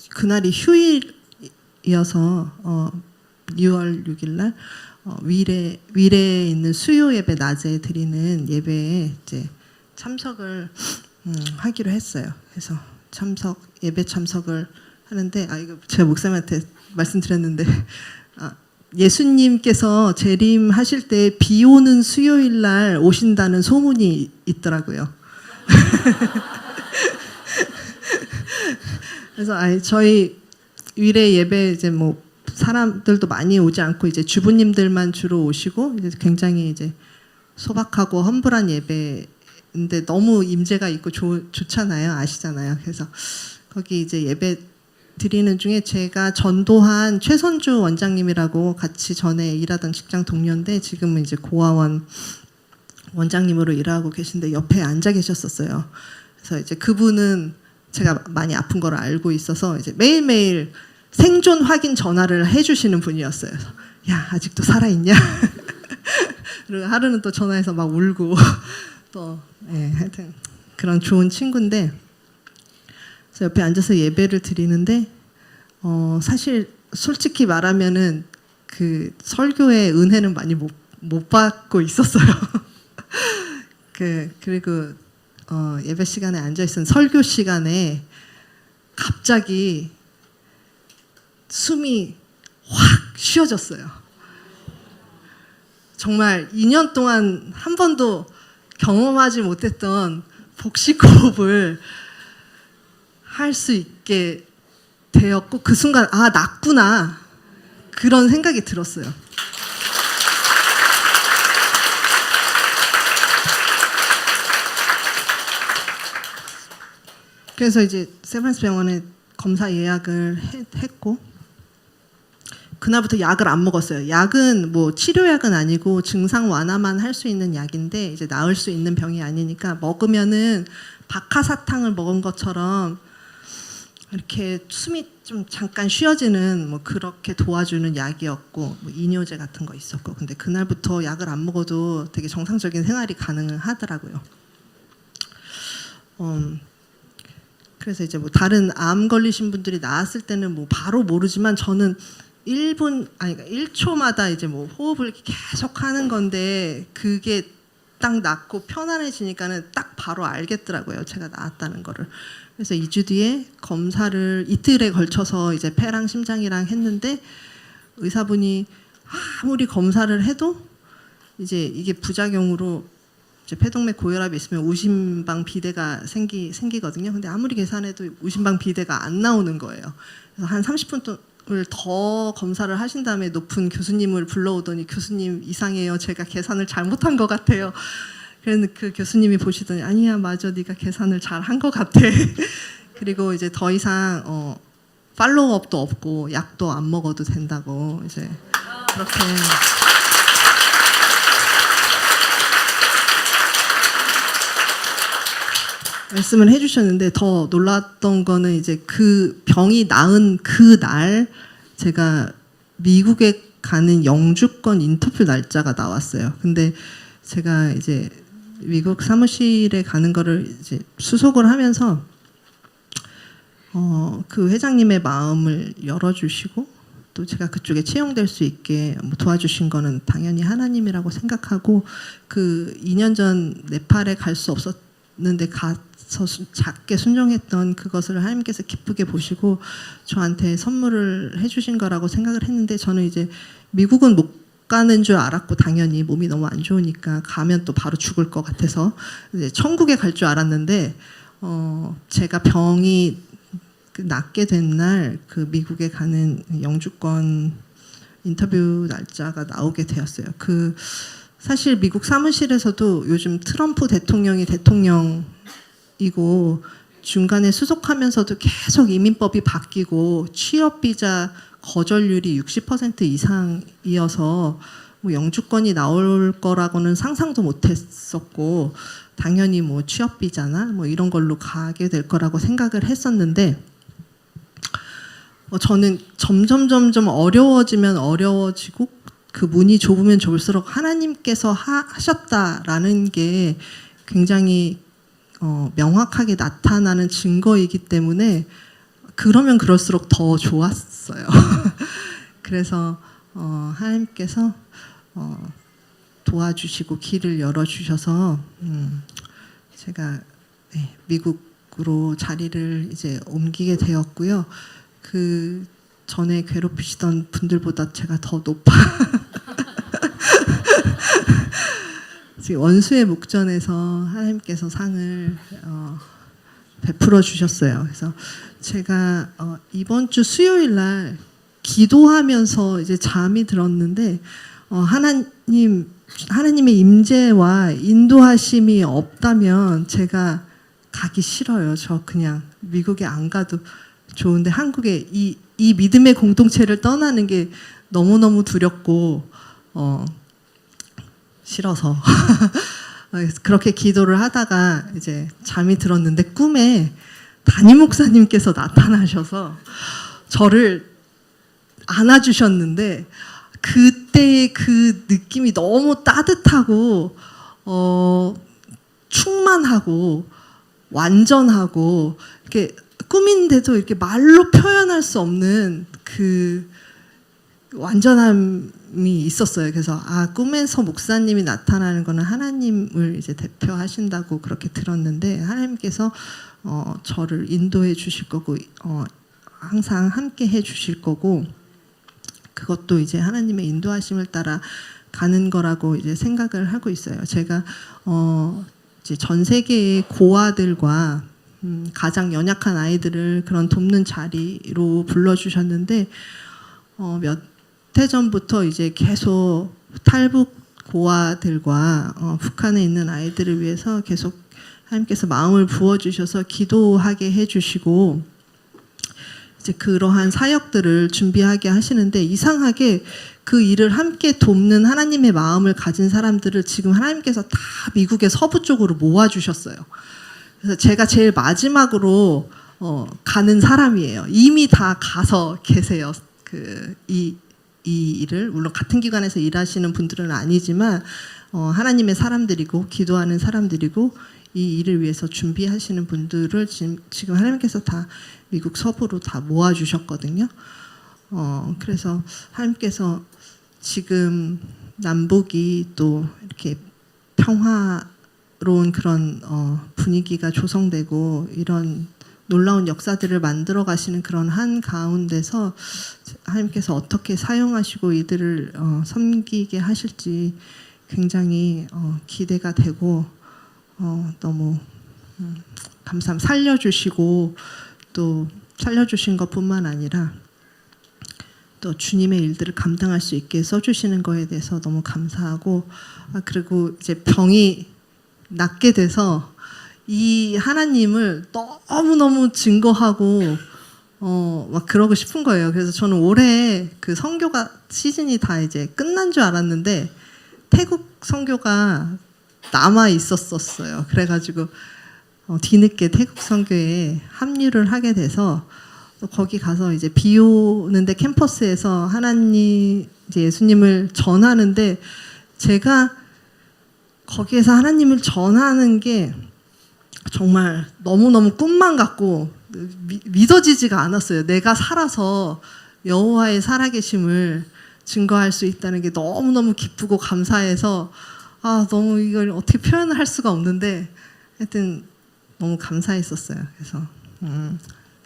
그날이 휴일이어서 6월 6일 날 위례에 있는 수요 예배 낮에 드리는 예배에 이제 참석을 하기로 했어요. 그래서 예배 참석을 하는데 이거 제가 목사님한테 말씀드렸는데 예수님께서 재림하실 때 비 오는 수요일 날 오신다는 소문이 있더라고요. 그래서 저희 위례 예배 이제 뭐 사람들도 많이 오지 않고 이제 주부님들만 주로 오시고 이제 굉장히 이제 소박하고 험불한 예배인데 너무 임재가 있고 좋잖아요, 아시잖아요. 그래서 거기 이제 예배 드리는 중에 제가 전도한 최선주 원장님이라고 같이 전에 일하던 직장 동료인데 지금은 이제 고아원 원장님으로 일하고 계신데 옆에 앉아 계셨었어요. 그래서 이제 그분은 제가 많이 아픈 걸 알고 있어서 이제 매일매일 생존 확인 전화를 해주시는 분이었어요. 그래서 야 아직도 살아있냐? 그리고 하루는 또 전화해서 막 울고 또 하여튼 그런 좋은 친구인데 그래서 옆에 앉아서 예배를 드리는데 사실 솔직히 말하면은 그 설교의 은혜는 많이 못 받고 있었어요. 그리고 예배 시간에 앉아 있은 설교 시간에 갑자기 숨이 확 쉬어졌어요. 정말 2년 동안 한 번도 경험하지 못했던 복식호흡을 할 수 있게 되었고 그 순간 아 낫구나 그런 생각이 들었어요. 그래서 이제 세브란스 병원에 검사 예약을 했고 그날부터 약을 안 먹었어요. 약은 뭐 치료약은 아니고 증상 완화만 할 수 있는 약인데 이제 나을 수 있는 병이 아니니까 먹으면은 박하사탕을 먹은 것처럼 이렇게 숨이 좀 잠깐 쉬어지는 뭐 그렇게 도와주는 약이었고 뭐 이뇨제 같은 거 있었고 근데 그날부터 약을 안 먹어도 되게 정상적인 생활이 가능하더라고요. 그래서 이제 뭐 다른 암 걸리신 분들이 나았을 때는 뭐 바로 모르지만 저는 1초마다 이제 뭐 호흡을 계속 하는 건데 그게 딱 낫고 편안해지니까는 딱 바로 알겠더라고요. 제가 나았다는 거를. 그래서 2주 뒤에 검사를 이틀에 걸쳐서 이제 폐랑 심장이랑 했는데 의사분이 아무리 검사를 해도 이제 이게 부작용으로 이제 폐동맥 고혈압이 있으면 우심방 비대가 생기거든요. 근데 아무리 계산해도 우심방 비대가 안 나오는 거예요. 그래서 한 30분 을 더 검사를 하신 다음에 높은 교수님을 불러오더니 교수님 이상해요. 제가 계산을 잘못한 것 같아요. 그래서 그 교수님이 보시더니 아니야 맞아 네가 계산을 잘 한 것 같아. 그리고 이제 더 이상 팔로우업도 없고 약도 안 먹어도 된다고 이제 그렇게 말씀을 해주셨는데 더 놀랐던 거는 이제 그 병이 나은 그 날 제가 미국에 가는 영주권 인터뷰 날짜가 나왔어요. 근데 제가 이제 미국 사무실에 가는 거를 이제 수속을 하면서 그 회장님의 마음을 열어주시고 또 제가 그쪽에 채용될 수 있게 뭐 도와주신 거는 당연히 하나님이라고 생각하고 그 2년 전 네팔에 갈 수 없었는데 가서 작게 순종했던 그것을 하나님께서 기쁘게 보시고 저한테 선물을 해주신 거라고 생각을 했는데 저는 이제 미국은 못 가는 줄 알았고 당연히 몸이 너무 안 좋으니까 가면 또 바로 죽을 것 같아서 이제 천국에 갈 줄 알았는데 제가 병이 낫게 된 날 그 미국에 가는 영주권 인터뷰 날짜가 나오게 되었어요. 그 사실 미국 사무실에서도 요즘 트럼프 대통령이 대통령이고 중간에 수속하면서도 계속 이민법이 바뀌고 취업 비자 거절률이 60% 이상이어서 뭐 영주권이 나올 거라고는 상상도 못했었고 당연히 뭐 취업 비자나 뭐 이런 걸로 가게 될 거라고 생각을 했었는데 저는 점점 어려워지면 어려워지고 그 문이 좁으면 좁을수록 하나님께서 하셨다라는 게 굉장히 명확하게 나타나는 증거이기 때문에 그러면 그럴수록 더 좋았어요. 그래서 하나님께서 도와주시고 길을 열어주셔서 제가 미국으로 자리를 이제 옮기게 되었고요. 그 전에 괴롭히시던 분들보다 제가 더 높아 지금 원수의 목전에서 하나님께서 상을 베풀어 주셨어요. 그래서 제가 이번 주 수요일 날 기도하면서 이제 잠이 들었는데 하나님의 임재와 인도하심이 없다면 제가 가기 싫어요. 저 그냥 미국에 안 가도 좋은데 한국에 이 믿음의 공동체를 떠나는 게 너무너무 두렵고 싫어서 그렇게 기도를 하다가 이제 잠이 들었는데 꿈에 담임 목사님께서 나타나셔서 저를 안아주셨는데 그때의 그 느낌이 너무 따뜻하고 충만하고 완전하고 이렇게 꿈인데도 이렇게 말로 표현할 수 없는 그 완전함이 있었어요. 그래서 꿈에서 목사님이 나타나는 거는 하나님을 이제 대표하신다고 그렇게 들었는데 하나님께서 저를 인도해 주실 거고 항상 함께 해 주실 거고 그것도 이제 하나님의 인도하심을 따라 가는 거라고 이제 생각을 하고 있어요. 제가 이제 전 세계의 고아들과 가장 연약한 아이들을 그런 돕는 자리로 불러주셨는데 몇 해 전부터 이제 계속 탈북 고아들과 북한에 있는 아이들을 위해서 계속 하나님께서 마음을 부어주셔서 기도하게 해주시고 이제 그러한 사역들을 준비하게 하시는데 이상하게 그 일을 함께 돕는 하나님의 마음을 가진 사람들을 지금 하나님께서 다 미국의 서부 쪽으로 모아주셨어요. 그래서 제가 제일 마지막으로 가는 사람이에요. 이미 다 가서 계세요. 이 일을 물론 같은 기관에서 일하시는 분들은 아니지만 하나님의 사람들이고 기도하는 사람들이고 이 일을 위해서 준비하시는 분들을 지금 하나님께서 다 미국 서부로 다 모아주셨거든요. 그래서 하나님께서 지금 남북이 또 이렇게 평화로운 그런 분위기가 조성되고 이런 놀라운 역사들을 만들어 가시는 그런 한 가운데서 하나님께서 어떻게 사용하시고 이들을 섬기게 하실지 굉장히 기대가 되고 너무 감사합니다. 살려주시고 또 살려주신 것뿐만 아니라 또 주님의 일들을 감당할 수 있게 써주시는 거에 대해서 너무 감사하고 그리고 이제 병이 낫게 돼서 이 하나님을 너무너무 증거하고 막 그러고 싶은 거예요. 그래서 저는 올해 그 선교가 시즌이 다 이제 끝난 줄 알았는데 태국 선교가 남아 있었어요. 그래가지고 뒤늦게 태국 선교에 합류를 하게 돼서 거기 가서 이제 비 오는데 캠퍼스에서 하나님 이제 예수님을 전하는데 제가 거기에서 하나님을 전하는 게 정말 너무너무 꿈만 같고 믿어지지가 않았어요. 내가 살아서 여호와의 살아계심을 증거할 수 있다는 게 너무너무 기쁘고 감사해서 너무 이걸 어떻게 표현을 할 수가 없는데 하여튼 너무 감사했었어요. 그래서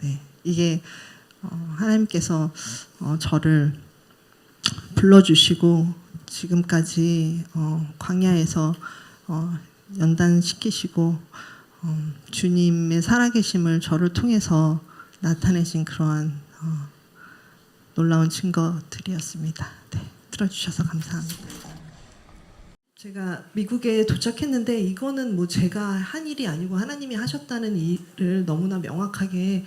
네, 이게 하나님께서 저를 불러주시고 지금까지 광야에서 연단시키시고 주님의 살아계심을 저를 통해서 나타내신 그러한 놀라운 증거들이었습니다. 네, 들어주셔서 감사합니다. 제가 미국에 도착했는데 이거는 뭐 제가 한 일이 아니고 하나님이 하셨다는 일을 너무나 명확하게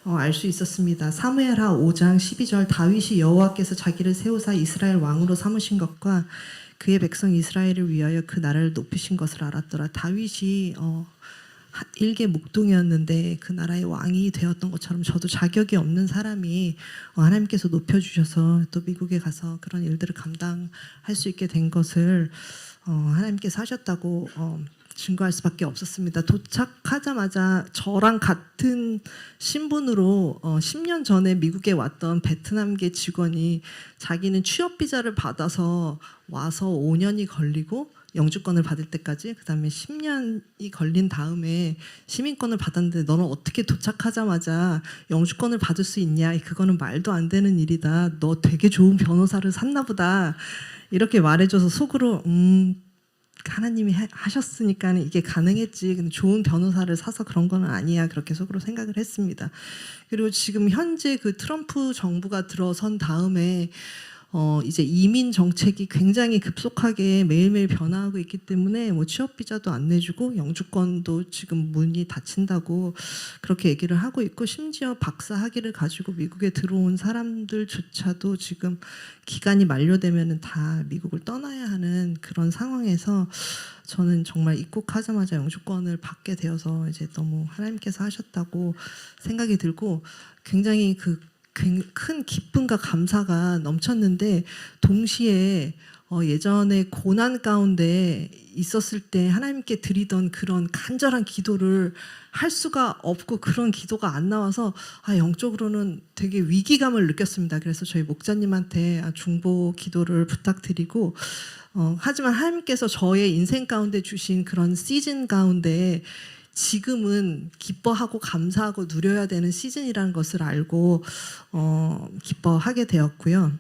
알 수 있었습니다. 사무엘하 5장 12절 다윗이 여호와께서 자기를 세우사 이스라엘 왕으로 삼으신 것과 그의 백성 이스라엘을 위하여 그 나라를 높이신 것을 알았더라. 다윗이 일개 목동이었는데 그 나라의 왕이 되었던 것처럼 저도 자격이 없는 사람이 하나님께서 높여주셔서 또 미국에 가서 그런 일들을 감당할 수 있게 된 것을 하나님께서 하셨다고 증거할 수밖에 없었습니다. 도착하자마자 저랑 같은 신분으로 10년 전에 미국에 왔던 베트남계 직원이 자기는 취업 비자를 받아서 와서 5년이 걸리고 영주권을 받을 때까지 그다음에 10년이 걸린 다음에 시민권을 받았는데 너는 어떻게 도착하자마자 영주권을 받을 수 있냐? 그거는 말도 안 되는 일이다. 너 되게 좋은 변호사를 샀나 보다. 이렇게 말해줘서 속으로 하나님이 하셨으니까 이게 가능했지. 근데 좋은 변호사를 사서 그런 건 아니야. 그렇게 속으로 생각을 했습니다. 그리고 지금 현재 그 트럼프 정부가 들어선 다음에 이제 이민 정책이 굉장히 급속하게 매일매일 변화하고 있기 때문에 뭐 취업 비자도 안 내주고 영주권도 지금 문이 닫힌다고 그렇게 얘기를 하고 있고, 심지어 박사 학위를 가지고 미국에 들어온 사람들조차도 지금 기간이 만료되면은 다 미국을 떠나야 하는 그런 상황에서 저는 정말 입국하자마자 영주권을 받게 되어서 이제 너무 하나님께서 하셨다고 생각이 들고, 굉장히 큰 기쁨과 감사가 넘쳤는데, 동시에 예전에 고난 가운데 있었을 때 하나님께 드리던 그런 간절한 기도를 할 수가 없고, 그런 기도가 안 나와서 영적으로는 되게 위기감을 느꼈습니다. 그래서 저희 목자님한테 중보 기도를 부탁드리고, 하지만 하나님께서 저의 인생 가운데 주신 그런 시즌 가운데 지금은 기뻐하고 감사하고 누려야 되는 시즌이라는 것을 알고 기뻐하게 되었고요.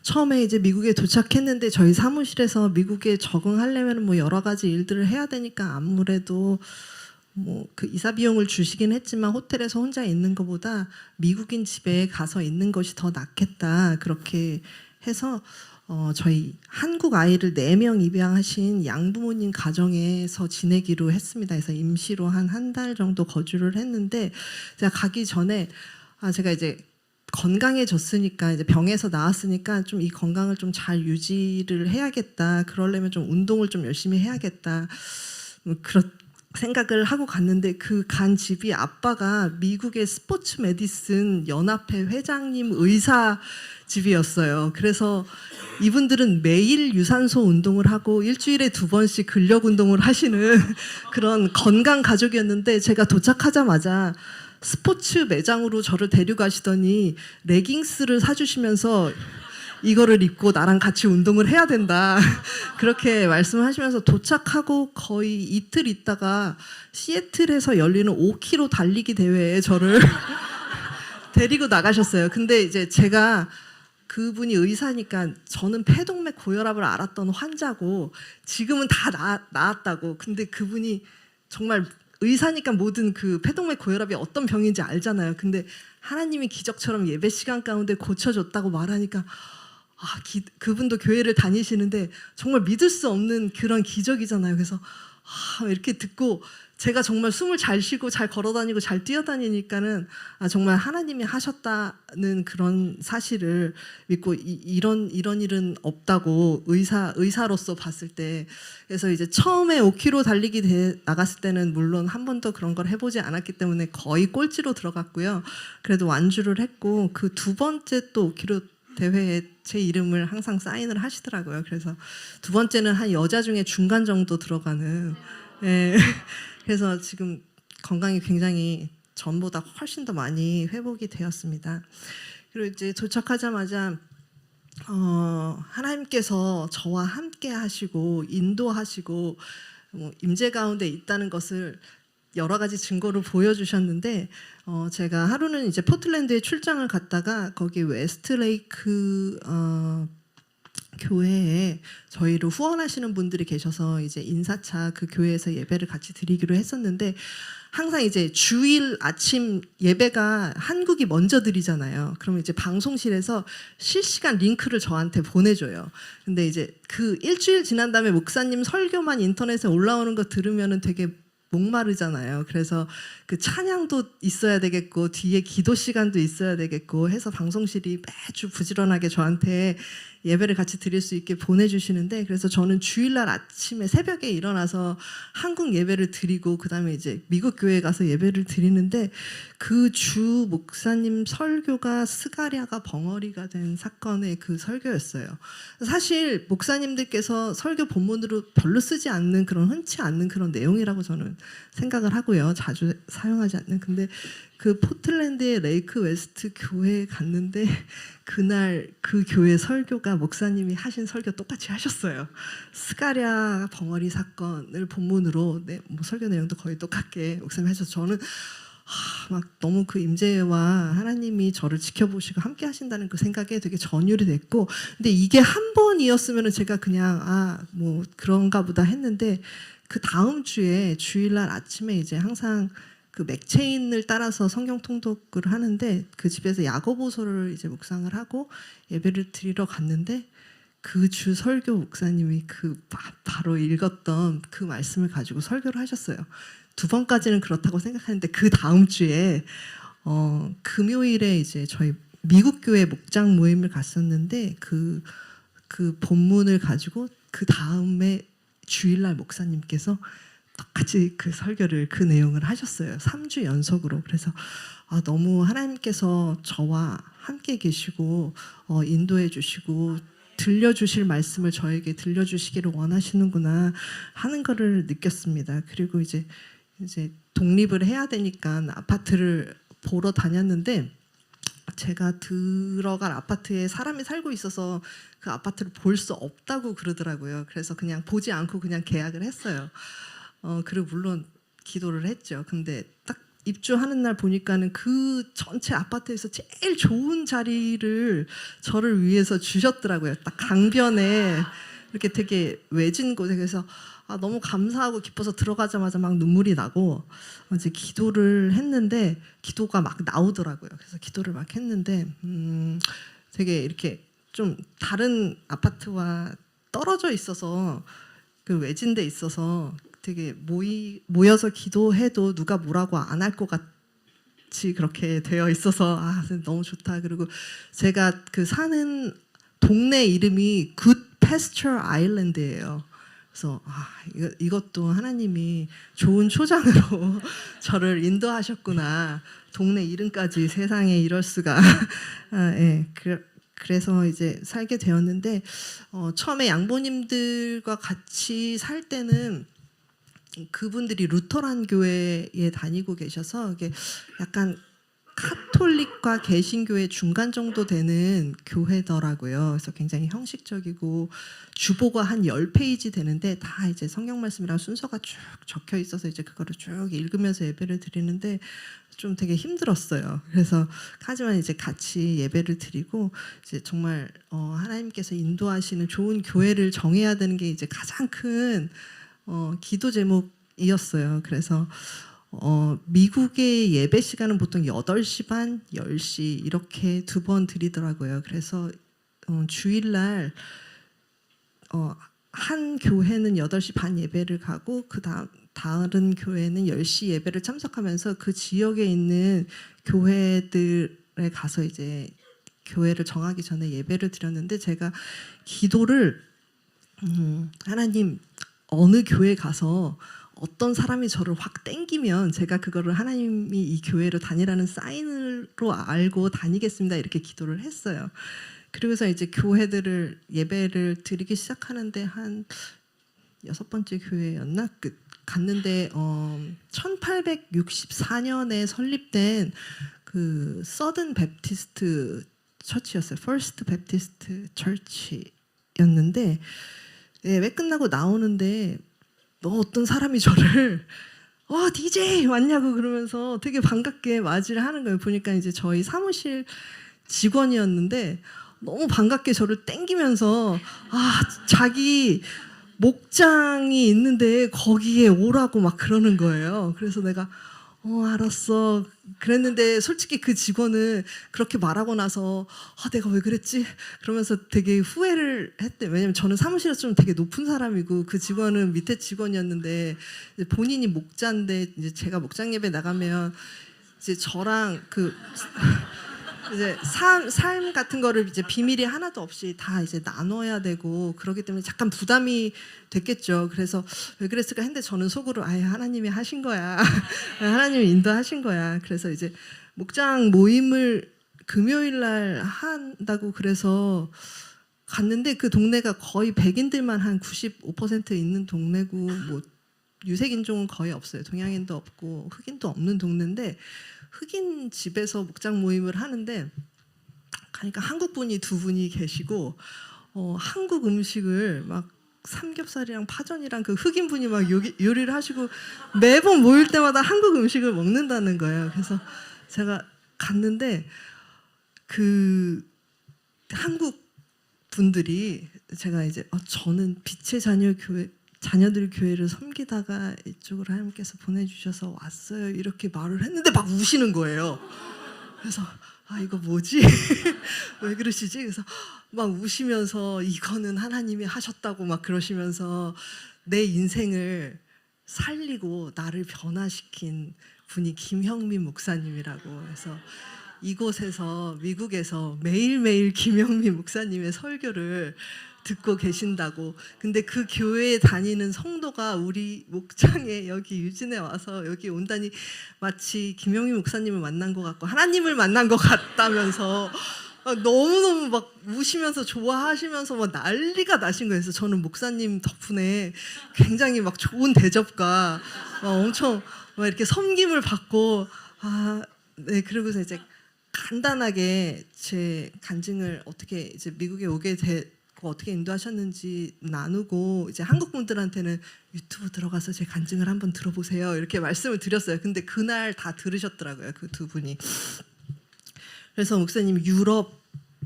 처음에 이제 미국에 도착했는데 저희 사무실에서 미국에 적응하려면 뭐 여러 가지 일들을 해야 되니까 아무래도 뭐 그 이사 비용을 주시긴 했지만 호텔에서 혼자 있는 것보다 미국인 집에 가서 있는 것이 더 낫겠다, 그렇게 해서 저희 한국 아이를 4명 입양하신 양부모님 가정에서 지내기로 했습니다. 그래서 임시로 한 달 정도 거주를 했는데, 제가 가기 전에 제가 이제 건강해졌으니까, 이제 병에서 나왔으니까 좀 이 건강을 좀 잘 유지를 해야겠다, 그러려면 좀 운동을 좀 열심히 해야겠다, 그런 생각을 하고 갔는데, 그 간 집이 아빠가 미국의 스포츠 메디슨 연합회 회장님 의사 집이었어요. 그래서 이분들은 매일 유산소 운동을 하고 일주일에 2번씩 근력 운동을 하시는 그런 건강 가족이었는데, 제가 도착하자마자 스포츠 매장으로 저를 데려가시더니 레깅스를 사주시면서 이거를 입고 나랑 같이 운동을 해야 된다, 그렇게 말씀하시면서 도착하고 거의 이틀 있다가 시애틀에서 열리는 5km 달리기 대회에 저를 데리고 나가셨어요. 근데 이제 제가, 그분이 의사니까 저는 폐동맥 고혈압을 앓았던 환자고 지금은 다 나았다고. 근데 그분이 정말 의사니까 모든 그 폐동맥 고혈압이 어떤 병인지 알잖아요. 근데 하나님이 기적처럼 예배 시간 가운데 고쳐줬다고 말하니까 그분도 교회를 다니시는데 정말 믿을 수 없는 그런 기적이잖아요. 그래서 이렇게 듣고 제가 정말 숨을 잘 쉬고 잘 걸어다니고 잘 뛰어다니니까는 정말 하나님이 하셨다는 그런 사실을 믿고, 이런 일은 없다고 의사로서 봤을 때. 그래서 이제 처음에 5km 달리기 나갔을 때는 물론 한 번도 그런 걸 해보지 않았기 때문에 거의 꼴찌로 들어갔고요. 그래도 완주를 했고, 그 2번째 또 5km 대회에 제 이름을 항상 사인을 하시더라고요. 그래서 2번째는 한 여자 중에 중간 정도 들어가는. 예. 그래서 지금 건강이 굉장히 전보다 훨씬 더 많이 회복이 되었습니다. 그리고 이제 도착하자마자 하나님께서 저와 함께 하시고 인도하시고 임재 가운데 있다는 것을 여러 가지 증거로 보여주셨는데, 제가 하루는 이제 포틀랜드에 출장을 갔다가 거기 웨스트레이크 교회에 저희를 후원하시는 분들이 계셔서 이제 인사차 그 교회에서 예배를 같이 드리기로 했었는데, 항상 이제 주일 아침 예배가 한국이 먼저 드리잖아요. 그러면 이제 방송실에서 실시간 링크를 저한테 보내줘요. 근데 이제 그 일주일 지난 다음에 목사님 설교만 인터넷에 올라오는 거 들으면은 되게 목마르잖아요. 그래서 그 찬양도 있어야 되겠고 뒤에 기도 시간도 있어야 되겠고 해서 방송실이 매주 부지런하게 저한테 예배를 같이 드릴 수 있게 보내주시는데, 그래서 저는 주일날 아침에 새벽에 일어나서 한국 예배를 드리고 그 다음에 이제 미국 교회에 가서 예배를 드리는데, 그 주 목사님 설교가 스가랴가 벙어리가 된 사건의 그 설교였어요. 사실 목사님들께서 설교 본문으로 별로 쓰지 않는 그런 흔치 않는 그런 내용이라고 저는 생각을 하고요. 자주 사용하지 않는. 근데 그 포틀랜드의 레이크 웨스트 교회에 갔는데 그날 그 교회 설교가 목사님이 하신 설교 똑같이 하셨어요. 스가랴 벙어리 사건을 본문으로, 뭐 설교 내용도 거의 똑같게 목사님이 하셔서 저는 막 너무 그 임재와 하나님이 저를 지켜보시고 함께 하신다는 그 생각에 되게 전율이 됐고, 근데 이게 한 번이었으면 제가 그냥 뭐 그런가 보다 했는데, 그 다음 주에 주일날 아침에 이제 항상 그 맥체인을 따라서 성경 통독을 하는데 그 집에서 야고보서를 이제 묵상을 하고 예배를 드리러 갔는데 그 주 설교 목사님이 그 바로 읽었던 그 말씀을 가지고 설교를 하셨어요. 2번까지는 그렇다고 생각하는데 그 다음 주에 금요일에 이제 저희 미국 교회 목장 모임을 갔었는데 그 본문을 가지고 그 다음에 주일날 목사님께서 똑같이 그 설교를 그 내용을 하셨어요. 3주 연속으로. 그래서 너무 하나님께서 저와 함께 계시고 인도해 주시고 들려주실 말씀을 저에게 들려주시기를 원하시는구나 하는 거를 느꼈습니다. 그리고 이제 독립을 해야 되니까 아파트를 보러 다녔는데 제가 들어갈 아파트에 사람이 살고 있어서 그 아파트를 볼 수 없다고 그러더라고요. 그래서 그냥 보지 않고 그냥 계약을 했어요. 그리고 물론 기도를 했죠. 근데 딱 입주하는 날 보니까는 그 전체 아파트에서 제일 좋은 자리를 저를 위해서 주셨더라고요. 딱 강변에 이렇게 되게 외진 곳에. 그래서 너무 감사하고 기뻐서 들어가자마자 막 눈물이 나고 이제 기도를 했는데 기도가 막 나오더라고요. 그래서 기도를 막 했는데 되게 이렇게 좀 다른 아파트와 떨어져 있어서 그 외진데 있어서 되게 모여서 기도해도 누가 뭐라고 안 할 것 같이 그렇게 되어 있어서 너무 좋다. 그리고 제가 그 사는 동네 이름이 Good Pasture Island예요. 그래서 이것도 하나님이 좋은 초장으로 저를 인도하셨구나. 동네 이름까지 세상에 이럴 수가. 예. 그래서 이제 살게 되었는데 처음에 양보님들과 같이 살 때는 그분들이 루터란 교회에 다니고 계셔서 이게 약간 카톨릭과 개신교의 중간 정도 되는 교회더라고요. 그래서 굉장히 형식적이고 주보가 한 10페이지 되는데 다 이제 성경 말씀이랑 순서가 쭉 적혀 있어서 이제 그거를 쭉 읽으면서 예배를 드리는데 좀 되게 힘들었어요. 그래서 하지만 이제 같이 예배를 드리고 이제 정말 하나님께서 인도하시는 좋은 교회를 정해야 되는 게 이제 가장 큰 기도 제목이었어요. 그래서 미국의 예배 시간은 보통 8시 반, 10시 이렇게 2번 드리더라고요. 그래서 주일날 한 교회는 8시 반 예배를 가고 다른 교회는 10시 예배를 참석하면서 그 지역에 있는 교회들에 가서 이제 교회를 정하기 전에 예배를 드렸는데 제가 기도를 하나님 어느 교회 가서 어떤 사람이 저를 확 땡기면 제가 그거를 하나님이 이 교회로 다니라는 사인으로 알고 다니겠습니다. 이렇게 기도를 했어요. 그러고서 이제 교회들을 예배를 드리기 시작하는데 한 6번째 교회였나? 갔는데 1864년에 설립된 그 서든 베프티스트 처치였어요. 퍼스트 베프티스트 처치였는데 예배 끝나고 나오는데 어떤 사람이 저를 DJ 왔냐고 그러면서 되게 반갑게 맞이를 하는 거예요. 보니까 이제 저희 사무실 직원이었는데 너무 반갑게 저를 땡기면서 자기 목장이 있는데 거기에 오라고 막 그러는 거예요. 그래서 내가 알았어. 그랬는데 솔직히 그 직원은 그렇게 말하고 나서 내가 왜 그랬지? 그러면서 되게 후회를 했대. 왜냐면 저는 사무실에서 좀 되게 높은 사람이고 그 직원은 밑에 직원이었는데 이제 본인이 목자인데 이제 제가 목장 예배 나가면 이제 저랑 그 이제 삶 같은 거를 이제 비밀이 하나도 없이 다 이제 나눠야 되고 그러기 때문에 잠깐 부담이 됐겠죠. 그래서 왜 그랬을까 했는데 저는 속으로 하나님이 하신 거야. 하나님이 인도하신 거야. 그래서 이제 목장 모임을 금요일 날 한다고 그래서 갔는데 그 동네가 거의 백인들만 한 95% 있는 동네고 뭐 유색인종은 거의 없어요. 동양인도 없고 흑인도 없는 동네인데 흑인 집에서 목장 모임을 하는데 가니까 한국 분이 2분이 계시고 한국 음식을 막 삼겹살이랑 파전이랑 그 흑인 분이 막 요리를 하시고 매번 모일 때마다 한국 음식을 먹는다는 거예요. 그래서 제가 갔는데 그 한국 분들이 제가 이제 저는 빛의 자녀 교회 자녀들 교회를 섬기다가 이쪽으로 하나님께서 보내주셔서 왔어요. 이렇게 말을 했는데 막 우시는 거예요. 그래서 이거 뭐지? 왜 그러시지? 그래서 막 우시면서 이거는 하나님이 하셨다고 막 그러시면서 내 인생을 살리고 나를 변화시킨 분이 김형민 목사님이라고 해서 이곳에서 미국에서 매일매일 김형민 목사님의 설교를 듣고 계신다고. 근데 그 교회에 다니는 성도가 우리 목장에 여기 유진에 와서 여기 온다니 마치 김영희 목사님을 만난 것 같고 하나님을 만난 것 같다면서 너무너무 막 우시면서 좋아하시면서 막 난리가 나신 거예요. 그래서 저는 목사님 덕분에 굉장히 막 좋은 대접과 막 엄청 막 이렇게 섬김을 받고 네, 그러고서 이제 간단하게 제 간증을 어떻게 이제 미국에 오게 어떻게 인도하셨는지 나누고 이제 한국 분들한테는 유튜브 들어가서 제 간증을 한번 들어보세요 이렇게 말씀을 드렸어요. 근데 그날 다 들으셨더라고요, 그 두 분이. 그래서 목사님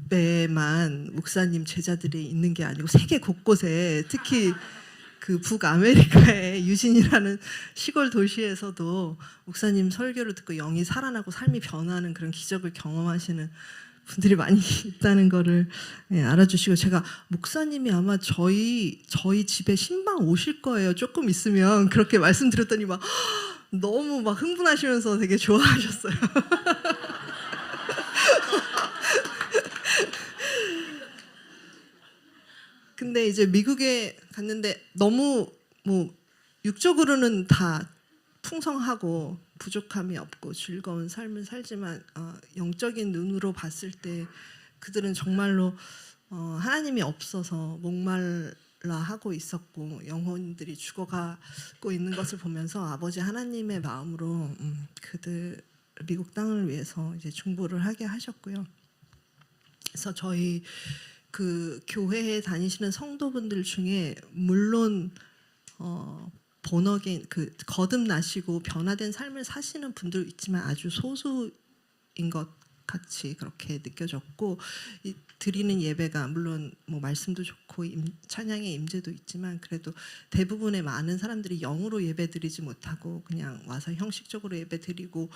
유럽에만 목사님 제자들이 있는 게 아니고 세계 곳곳에 특히 그 북아메리카의 유진이라는 시골 도시에서도 목사님 설교를 듣고 영이 살아나고 삶이 변하는 그런 기적을 경험하시는 분들이 많이 있다는 거를 알아주시고, 제가 목사님이 아마 저희 집에 신방 오실 거예요 조금 있으면 그렇게 말씀드렸더니 막 너무 막 흥분하시면서 되게 좋아하셨어요. 근데 이제 미국에 갔는데 너무 뭐 육적으로는 다 풍성하고 부족함이 없고 즐거운 삶을 살지만 영적인 눈으로 봤을 때 그들은 정말로 하나님이 없어서 목말라 하고 있었고 영혼들이 죽어가고 있는 것을 보면서 아버지 하나님의 마음으로 그들 미국 땅을 위해서 이제 중보를 하게 하셨고요. 그래서 저희 그 교회에 다니시는 성도분들 중에 물론 본어게인 그 거듭나시고 변화된 삶을 사시는 분들 있지만 아주 소수인 것 같이 그렇게 느껴졌고, 드리는 예배가 물론 뭐 말씀도 좋고 찬양의 임재도 있지만 그래도 대부분의 많은 사람들이 영으로 예배드리지 못하고 그냥 와서 형식적으로 예배드리고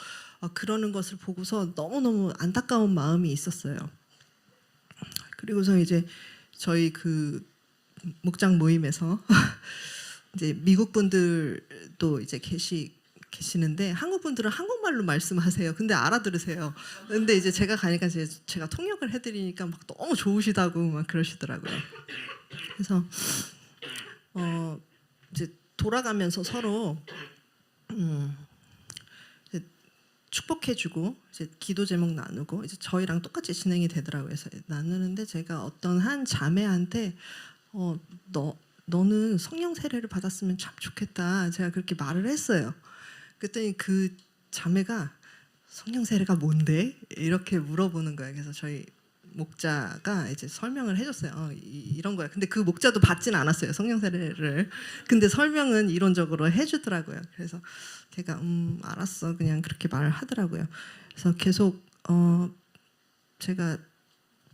그러는 것을 보고서 너무너무 안타까운 마음이 있었어요. 그리고서 이제 저희 그 목장 모임에서 이제 미국 분들도 이제 계시는데 한국 분들은 한국말로 말씀하세요. 근데 알아들으세요. 근데 이제 제가 가니까 이제 제가 통역을 해드리니까 막 너무 좋으시다고 막 그러시더라고요. 그래서 이제 돌아가면서 서로 이제 축복해주고 이제 기도 제목 나누고 이제 저희랑 똑같이 진행이 되더라고요. 그래서 나누는데 제가 어떤 한 자매한테 너는 성령 세례를 받았으면 참 좋겠다. 제가 그렇게 말을 했어요. 그랬더니 그 자매가 성령 세례가 뭔데? 이렇게 물어보는 거예요. 그래서 저희 목자가 이제 설명을 해줬어요. 이런 거야. 근데 그 목자도 받진 않았어요, 성령 세례를. 근데 설명은 이론적으로 해주더라고요. 그래서 제가 알았어, 그냥 그렇게 말을 하더라고요. 그래서 계속 제가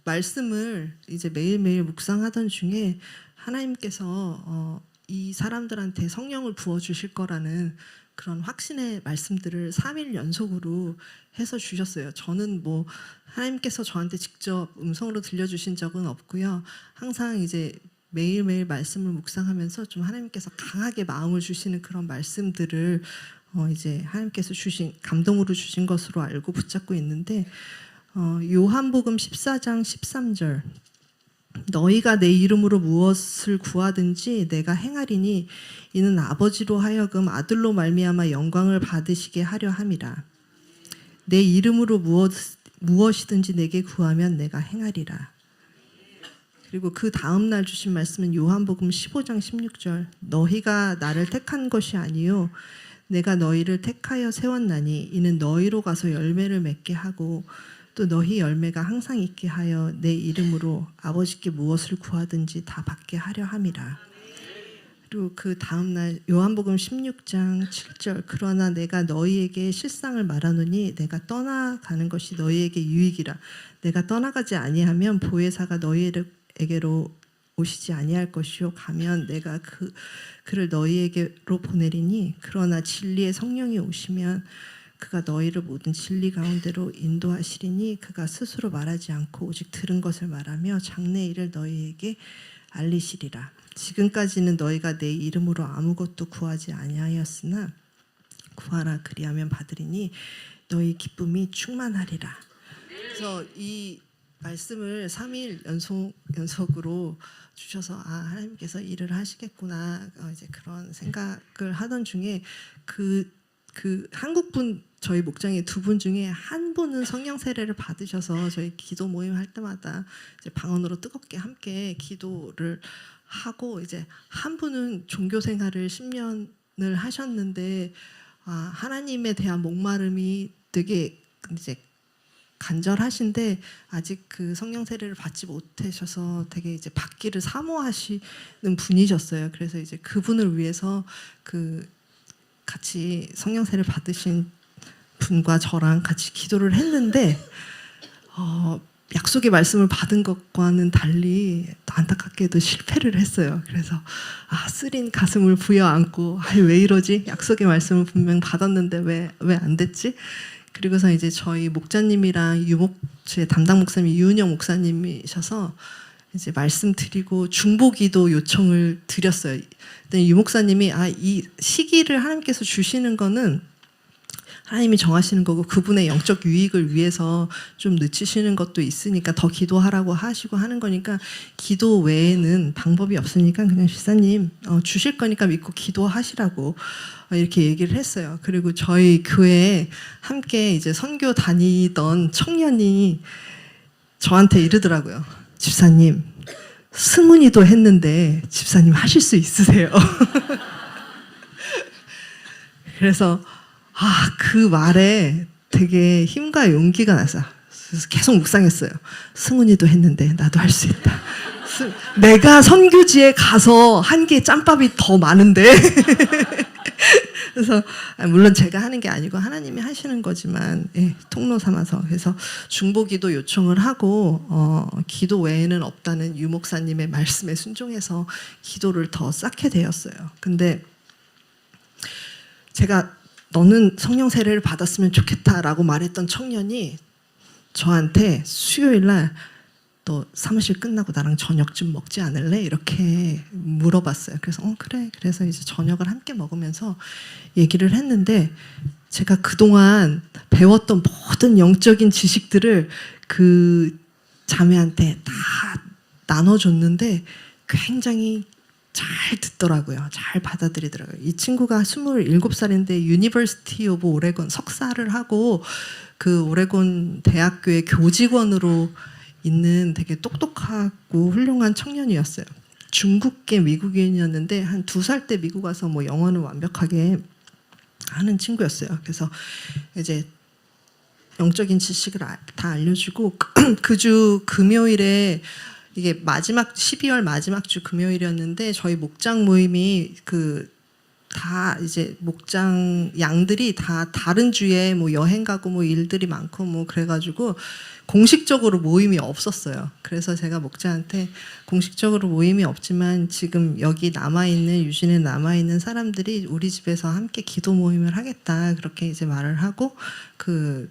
말씀을 이제 매일매일 묵상하던 중에 하나님께서 이 사람들한테 성령을 부어주실 거라는 그런 확신의 말씀들을 3일 연속으로 해서 주셨어요. 저는 뭐 하나님께서 저한테 직접 음성으로 들려주신 적은 없고요. 항상 이제 매일매일 말씀을 묵상하면서 좀 하나님께서 강하게 마음을 주시는 그런 말씀들을 이제 하나님께서 주신 감동으로 주신 것으로 알고 붙잡고 있는데, 요한복음 14장 13절 너희가 내 이름으로 무엇을 구하든지 내가 행하리니 이는 아버지로 하여금 아들로 말미암아 영광을 받으시게 하려 함이라. 내 이름으로 무엇이든지 내게 구하면 내가 행하리라. 그리고 그 다음 날 주신 말씀은 요한복음 15장 16절 너희가 나를 택한 것이 아니요 내가 너희를 택하여 세웠나니 이는 너희로 가서 열매를 맺게 하고 또 너희 열매가 항상 있게 하여 내 이름으로 아버지께 무엇을 구하든지 다 받게 하려 함이라. 그리고 그 다음 날 요한복음 16장 7절 그러나 내가 너희에게 실상을 말하노니 내가 떠나가는 것이 너희에게 유익이라. 내가 떠나가지 아니하면 보혜사가 너희에게로 오시지 아니할 것이요 가면 내가 그를 너희에게로 보내리니 그러나 진리의 성령이 오시면 그가 너희를 모든 진리 가운데로 인도하시리니 그가 스스로 말하지 않고 오직 들은 것을 말하며 장래 일을 너희에게 알리시리라. 지금까지는 너희가 내 이름으로 아무것도 구하지 아니하였으나 구하라 그리하면 받으리니 너희 기쁨이 충만하리라. 그래서 이 말씀을 3일 연속으로 주셔서 하나님께서 일을 하시겠구나 이제 그런 생각을 하던 중에 그 한국분 저희 목장의 두 분 중에 한 분은 성령 세례를 받으셔서 저희 기도 모임 할 때마다 이제 방언으로 뜨겁게 함께 기도를 하고 이제 한 분은 종교 생활을 10년을 하셨는데 하나님에 대한 목마름이 되게 이제 간절하신데 아직 그 성령 세례를 받지 못하셔서 되게 이제 받기를 사모하시는 분이셨어요. 그래서 이제 그분을 위해서 그 같이 성령 세례를 받으신 분과 저랑 같이 기도를 했는데 약속의 말씀을 받은 것과는 달리 안타깝게도 실패를 했어요. 그래서 쓰린 가슴을 부여안고 왜 이러지? 약속의 말씀을 분명 받았는데 왜 안 됐지? 그리고서 이제 저희 목자님이랑 제 담당 목사님이 유은영 목사님이셔서 이제 말씀드리고 중보기도 요청을 드렸어요. 근데 유 목사님이 이 시기를 하나님께서 주시는 거는 하나님이 정하시는 거고 그분의 영적 유익을 위해서 좀 늦추시는 것도 있으니까 더 기도하라고 하시고 하는 거니까 기도 외에는 방법이 없으니까 그냥 집사님 주실 거니까 믿고 기도하시라고 이렇게 얘기를 했어요. 그리고 저희 교회에 함께 이제 선교 다니던 청년이 저한테 이러더라고요. 집사님 승훈이도 했는데 집사님 하실 수 있으세요? 그래서 그 말에 되게 힘과 용기가 나서 그래서 계속 묵상했어요. 승훈이도 했는데 나도 할 수 있다. 내가 선교지에 가서 한 게 짬밥이 더 많은데 그래서 물론 제가 하는 게 아니고 하나님이 하시는 거지만 통로 삼아서 그래서 중보기도 요청을 하고 기도 외에는 없다는 유 목사님의 말씀에 순종해서 기도를 더 쌓게 되었어요. 근데 제가 너는 성령 세례를 받았으면 좋겠다라고 말했던 청년이 저한테 수요일 날 너 사무실 끝나고 나랑 저녁 좀 먹지 않을래? 이렇게 물어봤어요. 그래서 그래. 그래서 이제 저녁을 함께 먹으면서 얘기를 했는데 제가 그동안 배웠던 모든 영적인 지식들을 그 자매한테 다 나눠줬는데 굉장히 잘 듣더라고요. 잘 받아들이더라고요. 이 친구가 27살인데 유니버시티 오브 오레곤 석사를 하고 그 오레곤 대학교의 교직원으로 있는 되게 똑똑하고 훌륭한 청년이었어요. 중국계 미국인이었는데 한 2살 때 미국 와서 뭐 영어는 완벽하게 하는 친구였어요. 그래서 이제 영적인 지식을 다 알려주고 그 주 금요일에 이게 12월 마지막 주 금요일이었는데 저희 목장 모임이 다 이제 목장 양들이 다 다른 주에 뭐 여행 가고 뭐 일들이 많고 뭐 그래가지고 공식적으로 모임이 없었어요. 그래서 제가 목자한테 공식적으로 모임이 없지만 지금 여기 남아있는 유진에 남아있는 사람들이 우리 집에서 함께 기도 모임을 하겠다 그렇게 이제 말을 하고 그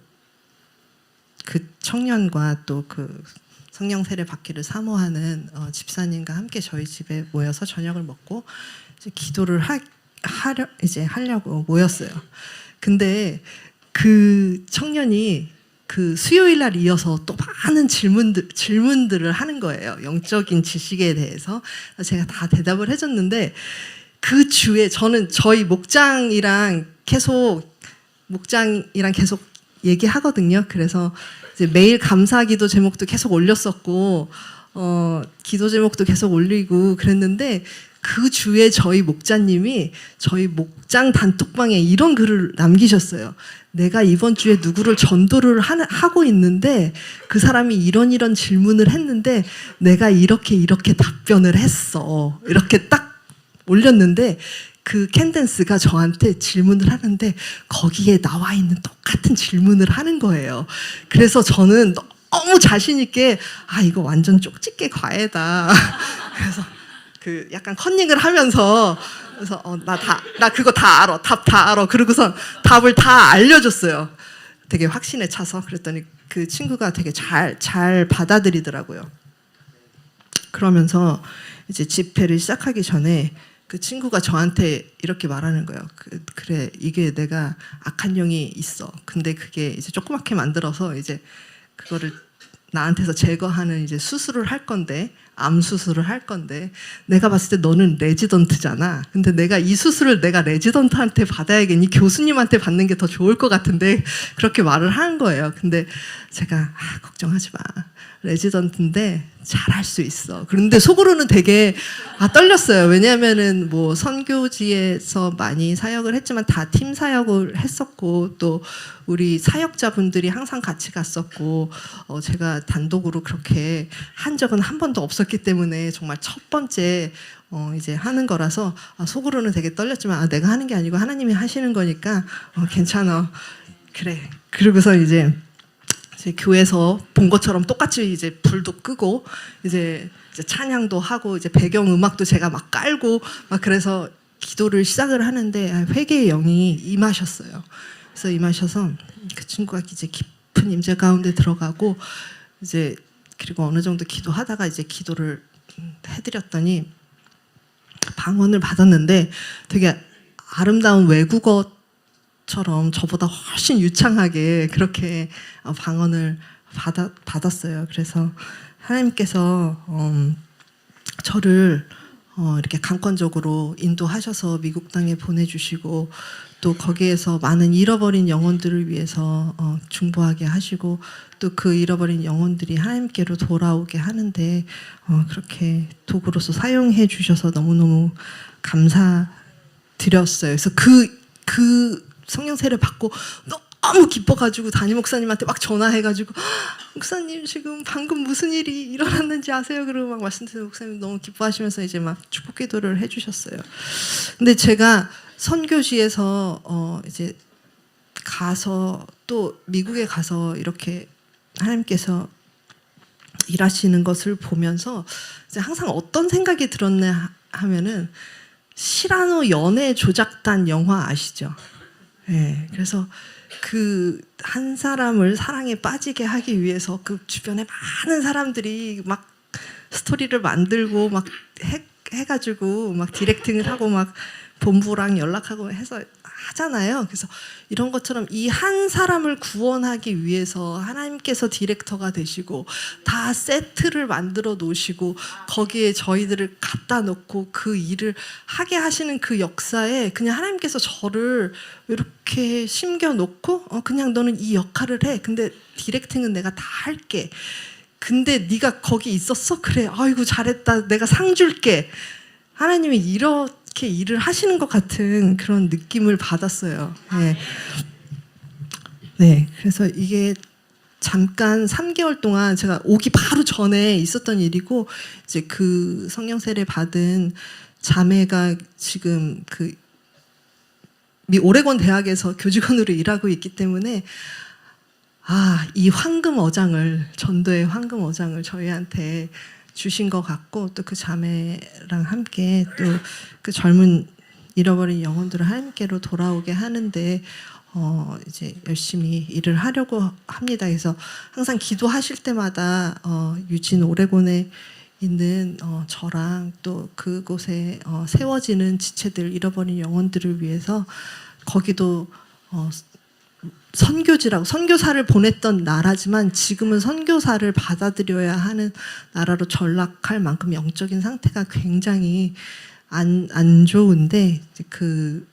청년과 또 그 성령 세례 받기를 사모하는 집사님과 함께 저희 집에 모여서 저녁을 먹고 이제 기도를 하려고 모였어요. 근데 그 청년이 그 수요일 날 이어서 또 많은 질문들을 하는 거예요. 영적인 지식에 대해서. 제가 다 대답을 해줬는데 그 주에 저는 저희 목장이랑 계속 얘기하거든요. 그래서 이제 매일 감사기도 제목도 계속 올렸었고 기도 제목도 계속 올리고 그랬는데 그 주에 저희 목자님이 저희 목장 단톡방에 이런 글을 남기셨어요. 내가 이번 주에 누구를 전도를 하고 있는데 그 사람이 이런 질문을 했는데 내가 이렇게 답변을 했어. 이렇게 딱 올렸는데 그 캔댄스가 저한테 질문을 하는데 거기에 나와 있는 똑같은 질문을 하는 거예요. 그래서 저는 너무 자신 있게 이거 완전 쪽집게 과외다. 그래서 그 약간 컨닝을 하면서 그래서 나 그거 다 알아. 답 다 알아. 그러고선 답을 다 알려줬어요. 되게 확신에 차서. 그랬더니 그 친구가 되게 잘 받아들이더라고요. 그러면서 이제 집회를 시작하기 전에 그 친구가 저한테 이렇게 말하는 거예요. 그래, 이게 내가 악한 영이 있어. 근데 그게 이제 조그맣게 만들어서 이제 그거를 나한테서 제거하는 이제 수술을 할 건데, 암 수술을 할 건데, 내가 봤을 때 너는 레지던트잖아. 근데 내가 이 수술을 내가 레지던트한테 받아야겠니? 교수님한테 받는 게 더 좋을 것 같은데, 그렇게 말을 하는 거예요. 근데 제가 걱정하지 마. 레지던트인데 잘할 수 있어. 그런데 속으로는 되게 떨렸어요. 왜냐하면은 뭐 선교지에서 많이 사역을 했지만 다 팀 사역을 했었고, 또 우리 사역자분들이 항상 같이 갔었고, 제가 단독으로 그렇게 한 적은 한 번도 없었기 때문에 정말 첫 번째 이제 하는 거라서 속으로는 되게 떨렸지만 내가 하는 게 아니고 하나님이 하시는 거니까 괜찮아. 그래. 그러고서 이제 교회에서 본 것처럼 똑같이 이제 불도 끄고 이제 찬양도 하고 이제 배경 음악도 제가 막 깔고 막 그래서 기도를 시작을 하는데 회개의 영이 임하셨어요. 그래서 임하셔서 그 친구가 이제 깊은 임재 가운데 들어가고 이제 그리고 어느 정도 기도하다가 이제 기도를 해드렸더니 방언을 받았는데 되게 아름다운 외국어처럼 저보다 훨씬 유창하게 그렇게 방언을 받았어요. 그래서 하나님께서 저를 이렇게 강권적으로 인도하셔서 미국 땅에 보내주시고 또 거기에서 많은 잃어버린 영혼들을 위해서 중보하게 하시고 또 그 잃어버린 영혼들이 하나님께로 돌아오게 하는데 그렇게 도구로서 사용해 주셔서 너무너무 감사드렸어요. 그래서 그 성령 세례 받고 너무 기뻐가지고 담임 목사님한테 막 전화해가지고 목사님 지금 방금 무슨 일이 일어났는지 아세요? 그러고 막 말씀드리는 목사님 너무 기뻐하시면서 이제 막 축복 기도를 해주셨어요. 근데 제가 선교지에서 이제 가서 또 미국에 가서 이렇게 하나님께서 일하시는 것을 보면서 이제 항상 어떤 생각이 들었냐 하면은 시라노 연애 조작단 영화 아시죠? 네, 그래서 그 한 사람을 사랑에 빠지게 하기 위해서 그 주변에 많은 사람들이 막 스토리를 만들고 막 해가지고 막 디렉팅을 하고 막 본부랑 연락하고 해서 하잖아요. 그래서 이런 것처럼 이 한 사람을 구원하기 위해서 하나님께서 디렉터가 되시고 다 세트를 만들어 놓으시고 거기에 저희들을 갖다 놓고 그 일을 하게 하시는 그 역사에 그냥 하나님께서 저를 이렇게 심겨 놓고 그냥 너는 이 역할을 해. 근데 디렉팅은 내가 다 할게. 근데 네가 거기 있었어? 그래. 아이고 잘했다. 내가 상 줄게. 하나님이 이렇게 일을 하시는 것 같은 그런 느낌을 받았어요. 네. 네, 그래서 이게 잠깐 3개월 동안 제가 오기 바로 전에 있었던 일이고 이제 그 성령 세례 받은 자매가 지금 그 오레곤 대학에서 교직원으로 일하고 있기 때문에 이 황금 어장을 전도의 황금 어장을 저희한테 주신 것 같고 또 그 자매랑 함께 또 그 젊은 잃어버린 영혼들을 하나님께로 돌아오게 하는데 이제 열심히 일을 하려고 합니다. 그래서 항상 기도하실 때마다 유진 오레곤에 있는 저랑 또 그곳에 세워지는 지체들 잃어버린 영혼들을 위해서 거기도 선교지라고 선교사를 보냈던 나라지만 지금은 선교사를 받아들여야 하는 나라로 전락할 만큼 영적인 상태가 굉장히 안 좋은데 그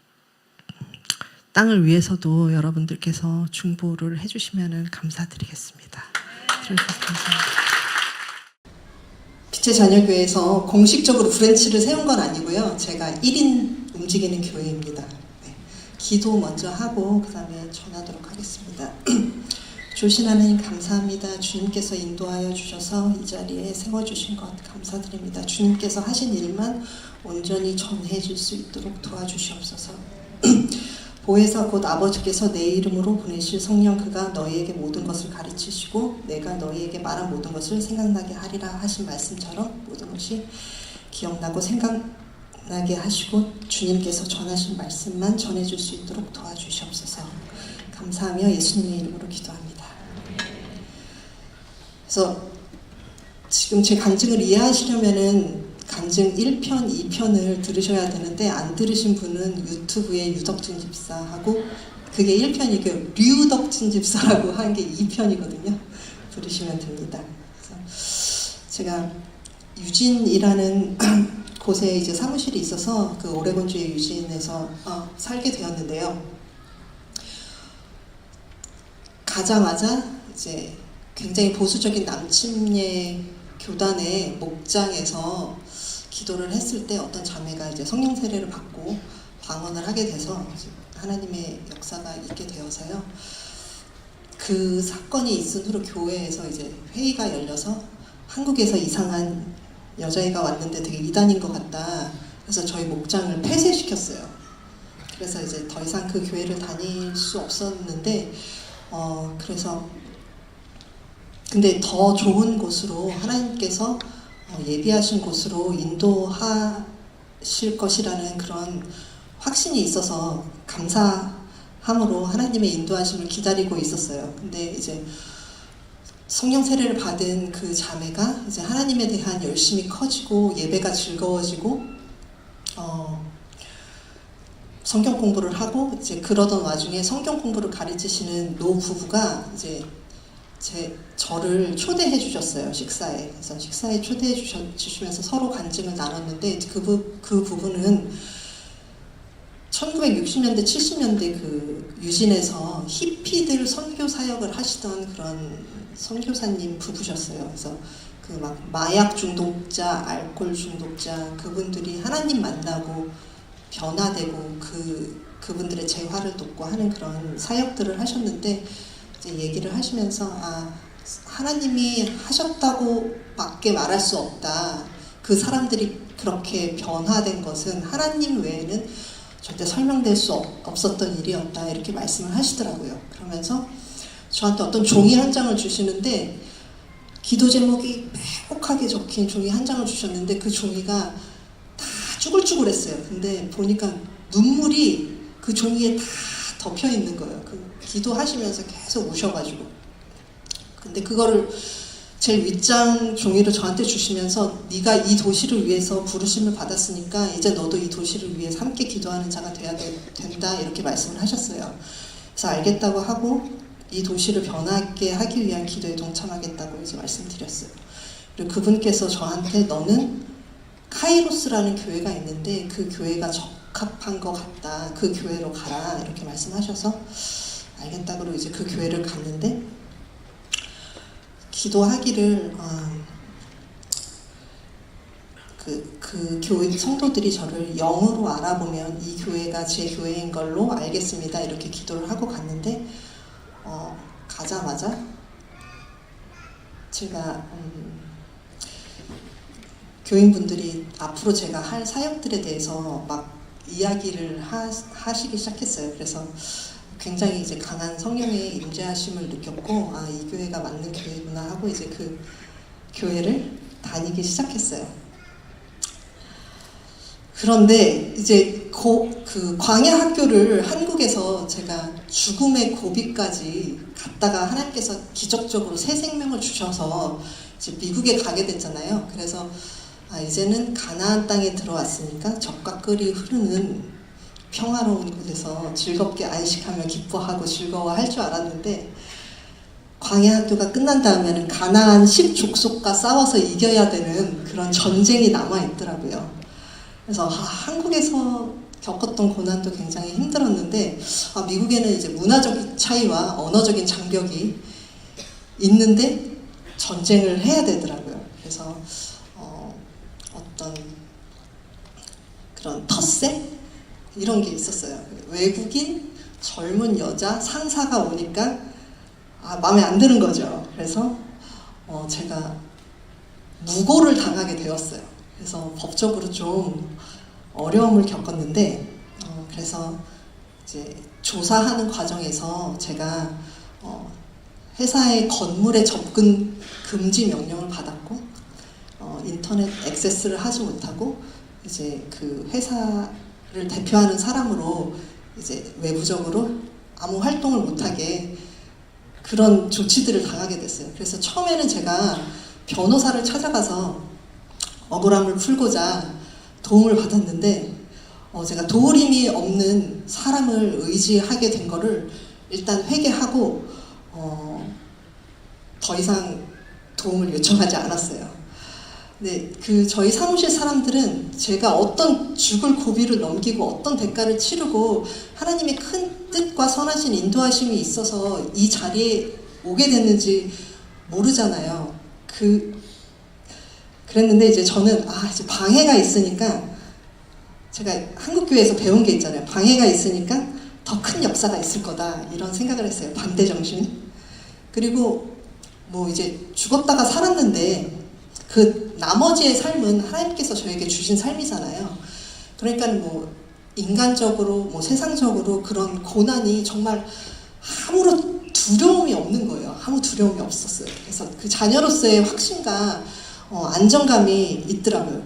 땅을 위해서도 여러분들께서 중보를 해주시면 감사드리겠습니다. 들어주셔서 감사합니다. 빛의 자녀교회에서 공식적으로 브랜치를 세운 건 아니고요. 제가 1인 움직이는 교회입니다. 네. 기도 먼저 하고 그 다음에 전하도록 하겠습니다. 조신 하나님 감사합니다. 주님께서 인도하여 주셔서 이 자리에 세워주신 것 감사드립니다. 주님께서 하신 일만 온전히 전해질 수 있도록 도와주시옵소서. 보혜사 곧 아버지께서 내 이름으로 보내실 성령 그가 너희에게 모든 것을 가르치시고 내가 너희에게 말한 모든 것을 생각나게 하리라 하신 말씀처럼 모든 것이 기억나고 생각나게 하시고 주님께서 전하신 말씀만 전해줄 수 있도록 도와주시옵소서. 감사하며 예수님의 이름으로 기도합니다. 그래서 지금 제 간증을 이해하시려면은 간증 1편, 2편을 들으셔야 되는데 안 들으신 분은 유튜브에 유덕진 집사하고 그게 1편이고 류덕진 집사라고 한 게 2편이거든요. 들으시면 됩니다. 그래서 제가 유진이라는 곳에 이제 사무실이 있어서 그 오레곤주의 유진에서 살게 되었는데요. 가자마자 이제 굉장히 보수적인 남침례 교단의 목장에서 기도를 했을 때 어떤 자매가 이제 성령 세례를 받고 방언을 하게 돼서 하나님의 역사가 있게 되어서요. 그 사건이 있은 후로 교회에서 이제 회의가 열려서 한국에서 이상한 여자애가 왔는데 되게 이단인 것 같다. 그래서 저희 목장을 폐쇄시켰어요. 그래서 이제 더 이상 그 교회를 다닐 수 없었는데 그래서 근데 더 좋은 곳으로 하나님께서 예비하신 곳으로 인도하실 것이라는 그런 확신이 있어서 감사함으로 하나님의 인도하심을 기다리고 있었어요. 근데 이제 성령 세례를 받은 그 자매가 이제 하나님에 대한 열심이 커지고 예배가 즐거워지고 성경 공부를 하고 이제 그러던 와중에 성경 공부를 가르치시는 노 부부가 이제 저를 초대해 주셨어요. 식사에. 그래서 식사에 초대해 주시면서 서로 간증을 나눴는데 그 부부는 1960년대, 70년대 그 유진에서 히피들 선교 사역을 하시던 그런 선교사님 부부셨어요. 그래서 그 막 마약 중독자, 알코올 중독자 그분들이 하나님 만나고 변화되고 그분들의 재화를 돕고 하는 그런 사역들을 하셨는데 이제 얘기를 하시면서 하나님이 하셨다고밖에 말할 수 없다. 그 사람들이 그렇게 변화된 것은 하나님 외에는 절대 설명될 수 없었던 일이었다. 이렇게 말씀을 하시더라고요. 그러면서 저한테 어떤 종이 한 장을 주시는데 기도 제목이 빼곡하게 적힌 종이 한 장을 주셨는데 그 종이가 다 쭈글쭈글했어요. 근데 보니까 눈물이 그 종이에 다 덮여 있는 거예요. 기도하시면서 계속 우셔가지고. 근데 그거를 제일 윗장 종이를 저한테 주시면서 네가 이 도시를 위해서 부르심을 받았으니까 이제 너도 이 도시를 위해서 함께 기도하는 자가 돼야 된다 이렇게 말씀을 하셨어요. 그래서 알겠다고 하고 이 도시를 변하게 하기 위한 기도에 동참하겠다고 이제 말씀드렸어요. 그리고 그분께서 저한테 너는 카이로스라는 교회가 있는데 그 교회가 적합한 것 같다. 그 교회로 가라 이렇게 말씀하셔서 알겠다고 이제 그 교회를 갔는데 기도하기를 그 교회 성도들이 저를 영으로 알아보면 이 교회가 제 교회인 걸로 알겠습니다. 이렇게 기도를 하고 갔는데 가자마자 제가 교인분들이 앞으로 제가 할 사역들에 대해서 막 이야기를 하시기 시작했어요. 그래서 굉장히 이제 강한 성령의 임재하심을 느꼈고 이 교회가 맞는 교회구나 하고 이제 그 교회를 다니기 시작했어요. 그런데 이제 그 광야 학교를 한국에서 제가 죽음의 고비까지 갔다가 하나님께서 기적적으로 새 생명을 주셔서 이제 미국에 가게 됐잖아요. 그래서 이제는 가나안 땅에 들어왔으니까 젖과 꿀이 흐르는 평화로운 곳에서 즐겁게 안식하며 기뻐하고 즐거워할 줄 알았는데 광야 학교가 끝난 다음에는 가나안 10족속과 싸워서 이겨야 되는 그런 전쟁이 남아있더라고요. 그래서 한국에서 겪었던 고난도 굉장히 힘들었는데 미국에는 이제 문화적 차이와 언어적인 장벽이 있는데 전쟁을 해야 되더라고요. 그래서 어떤 그런 텃세? 이런 게 있었어요. 외국인 젊은 여자 상사가 오니까 마음에 안 드는 거죠. 그래서 제가 무고를 당하게 되었어요. 그래서 법적으로 좀 어려움을 겪었는데 그래서 이제 조사하는 과정에서 제가 회사의 건물에 접근 금지 명령을 받았고 인터넷 액세스를 하지 못하고 이제 그 회사를 대표하는 사람으로 이제 외부적으로 아무 활동을 못하게 그런 조치들을 당하게 됐어요. 그래서 처음에는 제가 변호사를 찾아가서 억울함을 풀고자 도움을 받았는데 제가 도울 힘이 없는 사람을 의지하게 된 거를 일단 회개하고 더 이상 도움을 요청하지 않았어요. 네, 그 저희 사무실 사람들은 제가 어떤 죽을 고비를 넘기고 어떤 대가를 치르고 하나님의 큰 뜻과 선하신 인도하심이 있어서 이 자리에 오게 됐는지 모르잖아요. 그랬는데 이제 저는 이제 방해가 있으니까 제가 한국교회에서 배운 게 있잖아요. 방해가 있으니까 더 큰 역사가 있을 거다 이런 생각을 했어요. 반대 정신. 그리고 뭐 이제 죽었다가 살았는데 그 나머지의 삶은 하나님께서 저에게 주신 삶이잖아요. 그러니까 뭐 인간적으로 뭐 세상적으로 그런 고난이 정말 아무런 두려움이 없는 거예요. 아무 두려움이 없었어요. 그래서 그 자녀로서의 확신과 안정감이 있더라고요.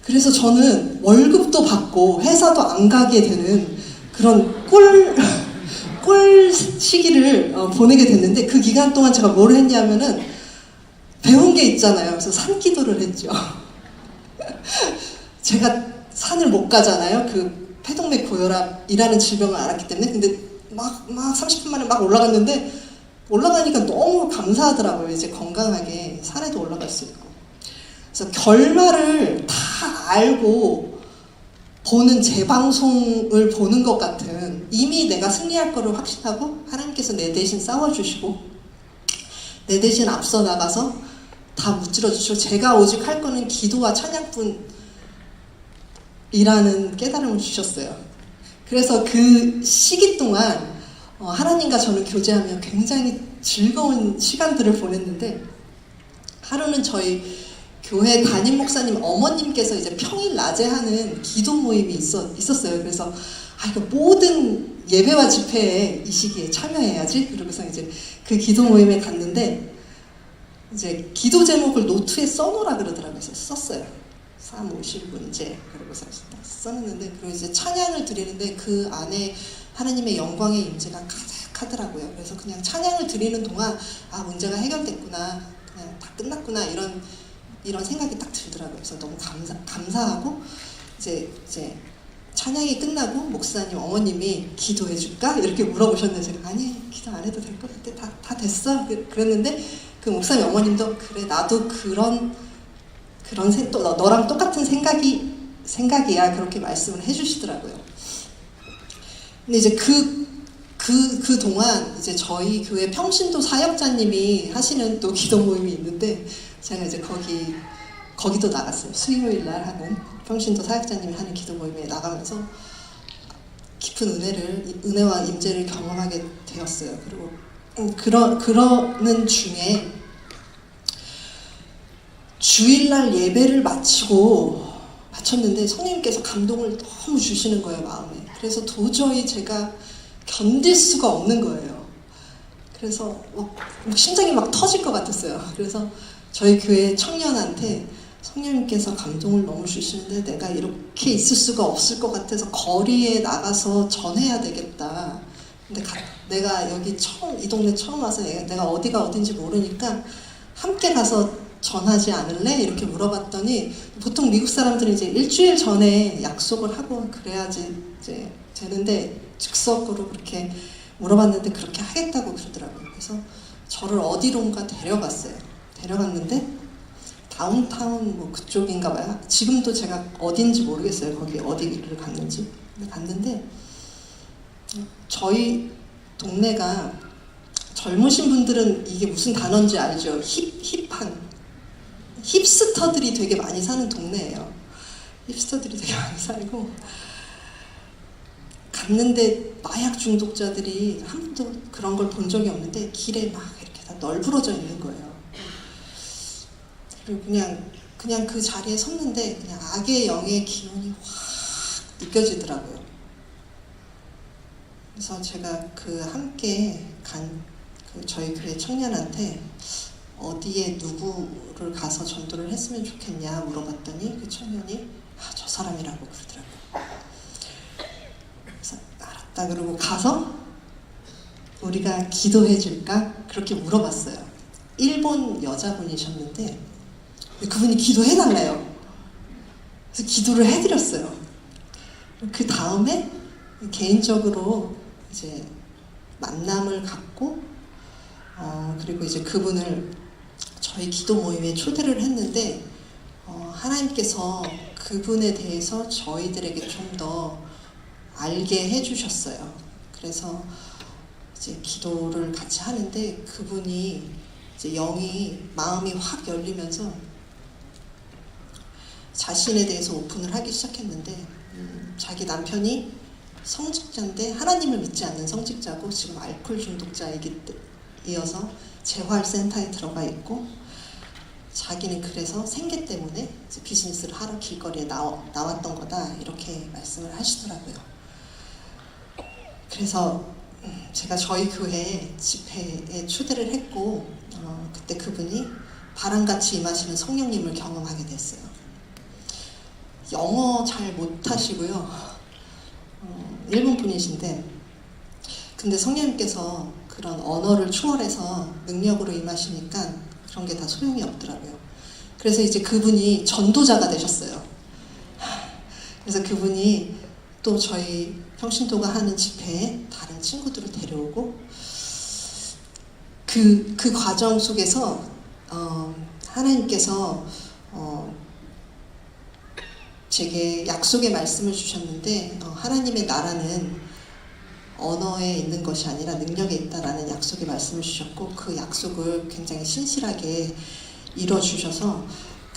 그래서 저는 월급도 받고 회사도 안 가게 되는 그런 꿀 시기를 보내게 됐는데 그 기간 동안 제가 뭘 했냐면은 배운 게 있잖아요. 그래서 산기도를 했죠. 제가 산을 못 가잖아요. 그 폐동맥 고혈압이라는 질병을 알았기 때문에. 근데 막 30분 만에 막 올라갔는데 올라가니까 너무 감사하더라고요. 이제 건강하게 산에도 올라갈 수 있고. 그래서 결말을 다 알고 보는 재방송을 보는 것 같은, 이미 내가 승리할 거를 확신하고 하나님께서 내 대신 싸워주시고 내 대신 앞서 나가서 다 무찌러 주시고 제가 오직 할 거는 기도와 찬양뿐이라는 깨달음을 주셨어요. 그래서 그 시기 동안 하나님과 저는 교제하며 굉장히 즐거운 시간들을 보냈는데, 하루는 저희 교회 담임 목사님 어머님께서 이제 평일 낮에 하는 기도 모임이 있었어요. 그래서 이거 모든 예배와 집회에 이 시기에 참여해야지. 그러고서 이제 그 기도 모임에 갔는데 이제 기도 제목을 노트에 써놓으라 그러더라고요. 그래서 썼어요. 사무실 문제. 그러고서 썼는데, 그리고 이제 찬양을 드리는데 그 안에 하나님의 영광의 임재가 가득하더라고요. 그래서 그냥 찬양을 드리는 동안 문제가 해결됐구나, 그냥 다 끝났구나, 이런 생각이 딱 들더라고요. 그래서 너무 감사하고 이제 찬양이 끝나고 목사님 어머님이 기도해 줄까? 이렇게 물어보셨는데 제가 아니, 기도 안 해도 될 것 같아. 다 됐어. 그랬는데 그 목사님 어머님도 그래, 나도 너랑 똑같은 생각이야. 그렇게 말씀을 해주시더라고요. 근데 이제 그 동안 이제 저희 교회 평신도 사역자님이 하시는 또 기도 모임이 있는데 제가 이제 거기도 나갔어요. 수요일 날 하는 평신도 사역자님이 하는 기도 모임에 나가면서 깊은 은혜와 임재를 경험하게 되었어요. 그리고 그러는 중에 주일날 예배를 마쳤는데 성령님께서 감동을 너무 주시는 거예요, 마음에. 그래서 도저히 제가 견딜 수가 없는 거예요. 그래서 심장이 막 터질 것 같았어요. 그래서 저희 교회 청년한테 성령님께서 감동을 너무 주시는데 내가 이렇게 있을 수가 없을 것 같아서 거리에 나가서 전해야 되겠다. 근데 내가 이 동네 처음 와서 내가 어디가 어딘지 모르니까 함께 가서 전하지 않을래? 이렇게 물어봤더니, 보통 미국 사람들은 이제 일주일 전에 약속을 하고 그래야지 이제 되는데 즉석으로 그렇게 물어봤는데 그렇게 하겠다고 그러더라고요. 그래서 저를 어디론가 데려갔는데 다운타운 뭐 그쪽인가 봐요. 지금도 제가 어딘지 모르겠어요. 거기 어디를 갔는지. 근데 갔는데 저희 동네가 젊으신 분들은 이게 무슨 단어인지 알죠? 힙스터들이 되게 많이 사는 동네예요. 힙스터들이 되게 많이 살고, 갔는데 마약 중독자들이 한 번도 그런 걸 본 적이 없는데 길에 막 이렇게 다 널브러져 있는 거예요. 그리고 그냥 그 자리에 섰는데 그냥 악의 영의 기운이 확 느껴지더라고요. 그래서 제가 그 함께 간 저희 교회 청년한테 어디에 누구를 가서 전도를 했으면 좋겠냐 물어봤더니 그 청년이 저 사람이라고 그러더라고요. 그래서 알았다 그러고 가서 우리가 기도해 줄까? 그렇게 물어봤어요. 일본 여자분이셨는데 그분이 기도해 달래요. 그래서 기도를 해드렸어요. 그 다음에 개인적으로 이제 만남을 갖고 그리고 이제 그분을 저희 기도 모임에 초대를 했는데 하나님께서 그분에 대해서 저희들에게 좀 더 알게 해주셨어요. 그래서 이제 기도를 같이 하는데 그분이 이제 영이 마음이 확 열리면서 자신에 대해서 오픈을 하기 시작했는데 자기 남편이 성직자인데 하나님을 믿지 않는 성직자고 지금 알코올 중독자이어서 재활센터에 들어가 있고 자기는 그래서 생계 때문에 이제 비즈니스를 하러 길거리에 나왔던 거다 이렇게 말씀을 하시더라고요. 그래서 제가 저희 교회 집회에 초대를 했고 그때 그분이 바람같이 임하시는 성령님을 경험하게 됐어요. 영어 잘 못하시고요. 일본 분이신데 근데 성령님께서 그런 언어를 초월해서 능력으로 임하시니까 그런 게 다 소용이 없더라고요. 그래서 이제 그분이 전도자가 되셨어요. 그래서 그분이 또 저희 평신도가 하는 집회에 다른 친구들을 데려오고 그 과정 속에서 하나님께서 제게 약속의 말씀을 주셨는데 하나님의 나라는 언어에 있는 것이 아니라 능력에 있다라는 약속의 말씀을 주셨고 그 약속을 굉장히 신실하게 이뤄주셔서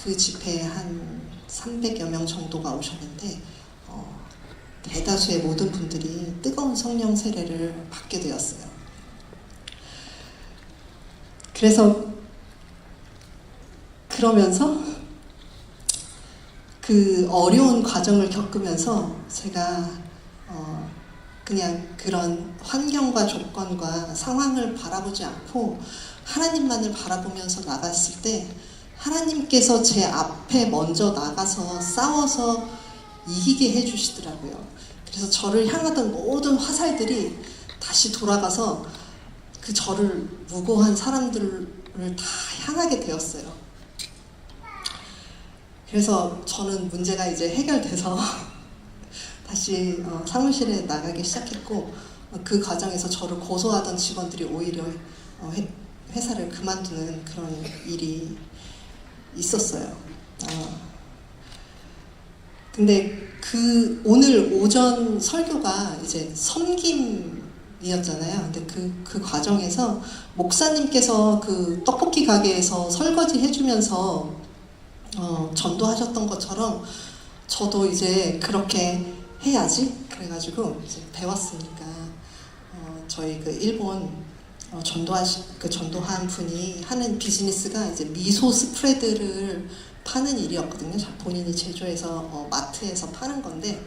그 집회에 한 300여 명 정도가 오셨는데 대다수의 모든 분들이 뜨거운 성령 세례를 받게 되었어요. 그러면서 그 어려운 과정을 겪으면서 제가 그냥 그런 환경과 조건과 상황을 바라보지 않고 하나님만을 바라보면서 나갔을 때 하나님께서 제 앞에 먼저 나가서 싸워서 이기게 해주시더라고요. 그래서 저를 향하던 모든 화살들이 다시 돌아가서 그 저를 무고한 사람들을 다 향하게 되었어요. 그래서 저는 문제가 이제 해결돼서 다시 사무실에 나가기 시작했고 그 과정에서 저를 고소하던 직원들이 오히려 회사를 그만두는 그런 일이 있었어요. 근데 그 오늘 오전 설교가 이제 섬김이었잖아요. 근데 그 과정에서 목사님께서 그 떡볶이 가게에서 설거지 해주면서 전도하셨던 것처럼 저도 이제 그렇게 해야지 그래가지고 이제 배웠으니까 저희 그 일본 전도한 분이 하는 비즈니스가 이제 미소 스프레드를 파는 일이었거든요. 본인이 제조해서 마트에서 파는 건데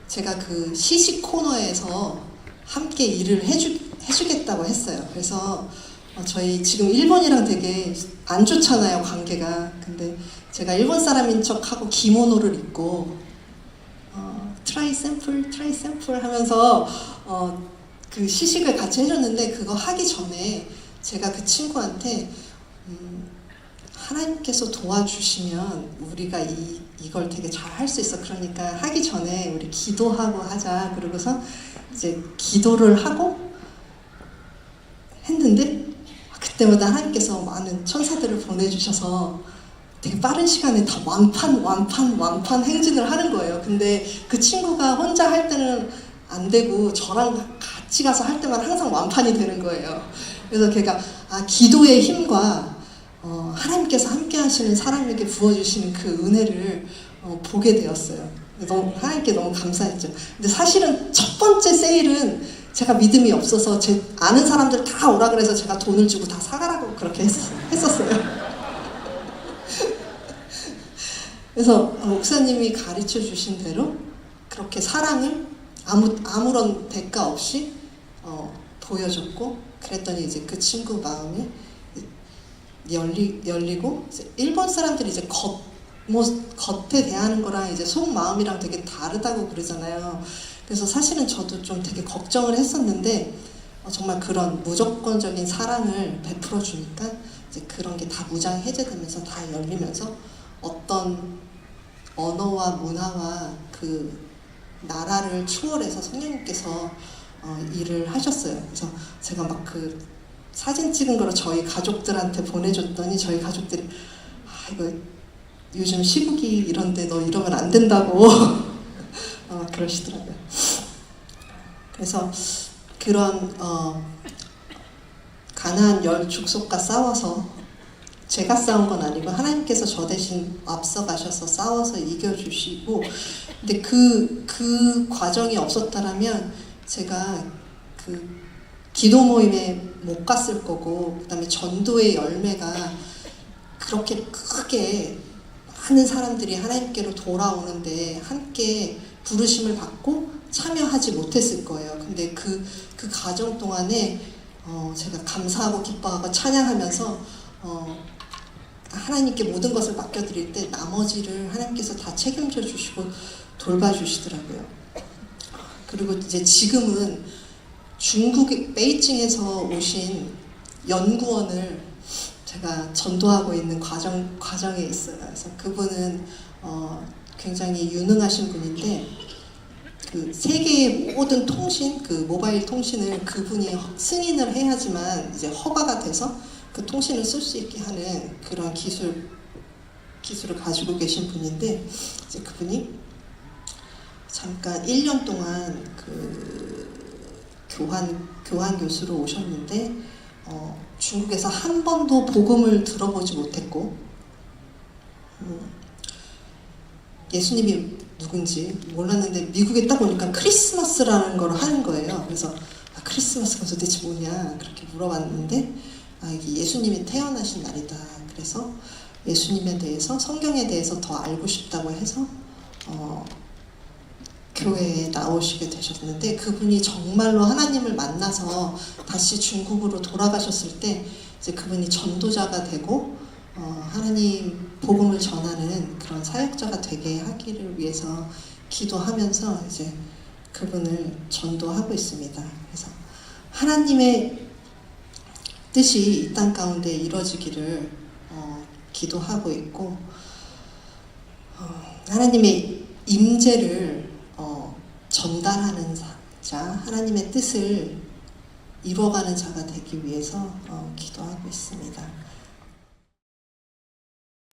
제가 그 시식 코너에서 함께 일을 해주겠다고 했어요. 그래서 저희 지금 일본이랑 되게 안 좋잖아요, 관계가. 근데 제가 일본 사람인 척하고 기모노를 입고 트라이 샘플 하면서 그 시식을 같이 해줬는데 그거 하기 전에 제가 그 친구한테 하나님께서 도와주시면 우리가 이걸 되게 잘 할 수 있어. 그러니까 하기 전에 우리 기도하고 하자. 그러고서 이제 기도를 하고 했는데 그때마다 하나님께서 많은 천사들을 보내주셔서 되게 빠른 시간에 다 완판 행진을 하는 거예요. 근데 그 친구가 혼자 할 때는 안 되고 저랑 같이 가서 할 때만 항상 완판이 되는 거예요. 그래서 걔가 기도의 힘과 하나님께서 함께 하시는 사람에게 부어주시는 그 은혜를 보게 되었어요. 하나님께 너무 감사했죠. 근데 사실은 첫 번째 세일은 제가 믿음이 없어서 제 아는 사람들 다 오라 그래서 제가 돈을 주고 다 사가라고 그렇게 했었어요. 그래서 목사님이 가르쳐 주신 대로 그렇게 사랑을 아무런 대가 없이 보여줬고 그랬더니 이제 그 친구 마음이 열리고 이제 일본 사람들이 이제 겉에 대하는 거랑 이제 속마음이랑 되게 다르다고 그러잖아요. 그래서 사실은 저도 좀 되게 걱정을 했었는데 정말 그런 무조건적인 사랑을 베풀어 주니까 이제 그런 게 다 무장 해제되면서 다 열리면서 어떤 언어와 문화와 그 나라를 추월해서 성령님께서 일을 하셨어요. 그래서 제가 막 그 사진 찍은 거를 저희 가족들한테 보내줬더니 저희 가족들이 이거 요즘 시국이 이런데 너 이러면 안 된다고 그러시더라고요. 그래서 그런 가나안 열 족속과 싸워서 제가 싸운 건 아니고 하나님께서 저 대신 앞서 가셔서 싸워서 이겨주시고, 근데 그 과정이 없었다라면 제가 그 기도 모임에 못 갔을 거고, 그다음에 전도의 열매가 그렇게 크게 많은 사람들이 하나님께로 돌아오는데 함께 부르심을 받고 참여하지 못했을 거예요. 근데 그 과정 동안에 제가 감사하고 기뻐하고 찬양하면서 하나님께 모든 것을 맡겨드릴 때 나머지를 하나님께서 다 책임져 주시고 돌봐주시더라고요. 그리고 이제 지금은 중국의 베이징에서 오신 연구원을 제가 전도하고 있는 과정에 있어요. 그래서 그분은 굉장히 유능하신 분인데 그 세계의 모든 통신, 그 모바일 통신을 그분이 승인을 해야지만 이제 허가가 돼서 그 통신을 쓸 수 있게 하는 그런 기술을 가지고 계신 분인데, 이제 그분이 잠깐 1년 동안 그 교환 교수로 오셨는데 중국에서 한 번도 복음을 들어보지 못했고 예수님이 누군지 몰랐는데 미국에 딱 오니까 크리스마스라는 걸 하는 거예요. 그래서 크리스마스가 도대체 뭐냐 그렇게 물어봤는데 이게 예수님이 태어나신 날이다. 그래서 예수님에 대해서, 성경에 대해서 더 알고 싶다고 해서 교회에 나오시게 되셨는데, 그분이 정말로 하나님을 만나서 다시 중국으로 돌아가셨을 때 이제 그분이 전도자가 되고 하나님 복음을 전하는 그런 사역자가 되게 하기를 위해서 기도하면서 이제 그분을 전도하고 있습니다. 그래서 하나님의 뜻이 이 땅 가운데 이루어지기를 기도하고 있고, 하나님의 임재를 전달하는 자, 하나님의 뜻을 이루어가는 자가 되기 위해서 기도하고 있습니다.